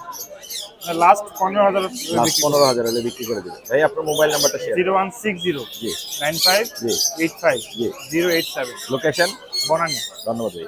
লাস্ট 15,000। লাস্ট 15,000 হলে বিক্রি করে দিবেন। ভাই আপনার মোবাইল নাম্বারটা শেয়ার। 0160 জি 95 জি 85 জি। 087। লোকেশন? বনানী। ধন্যবাদ ভাই।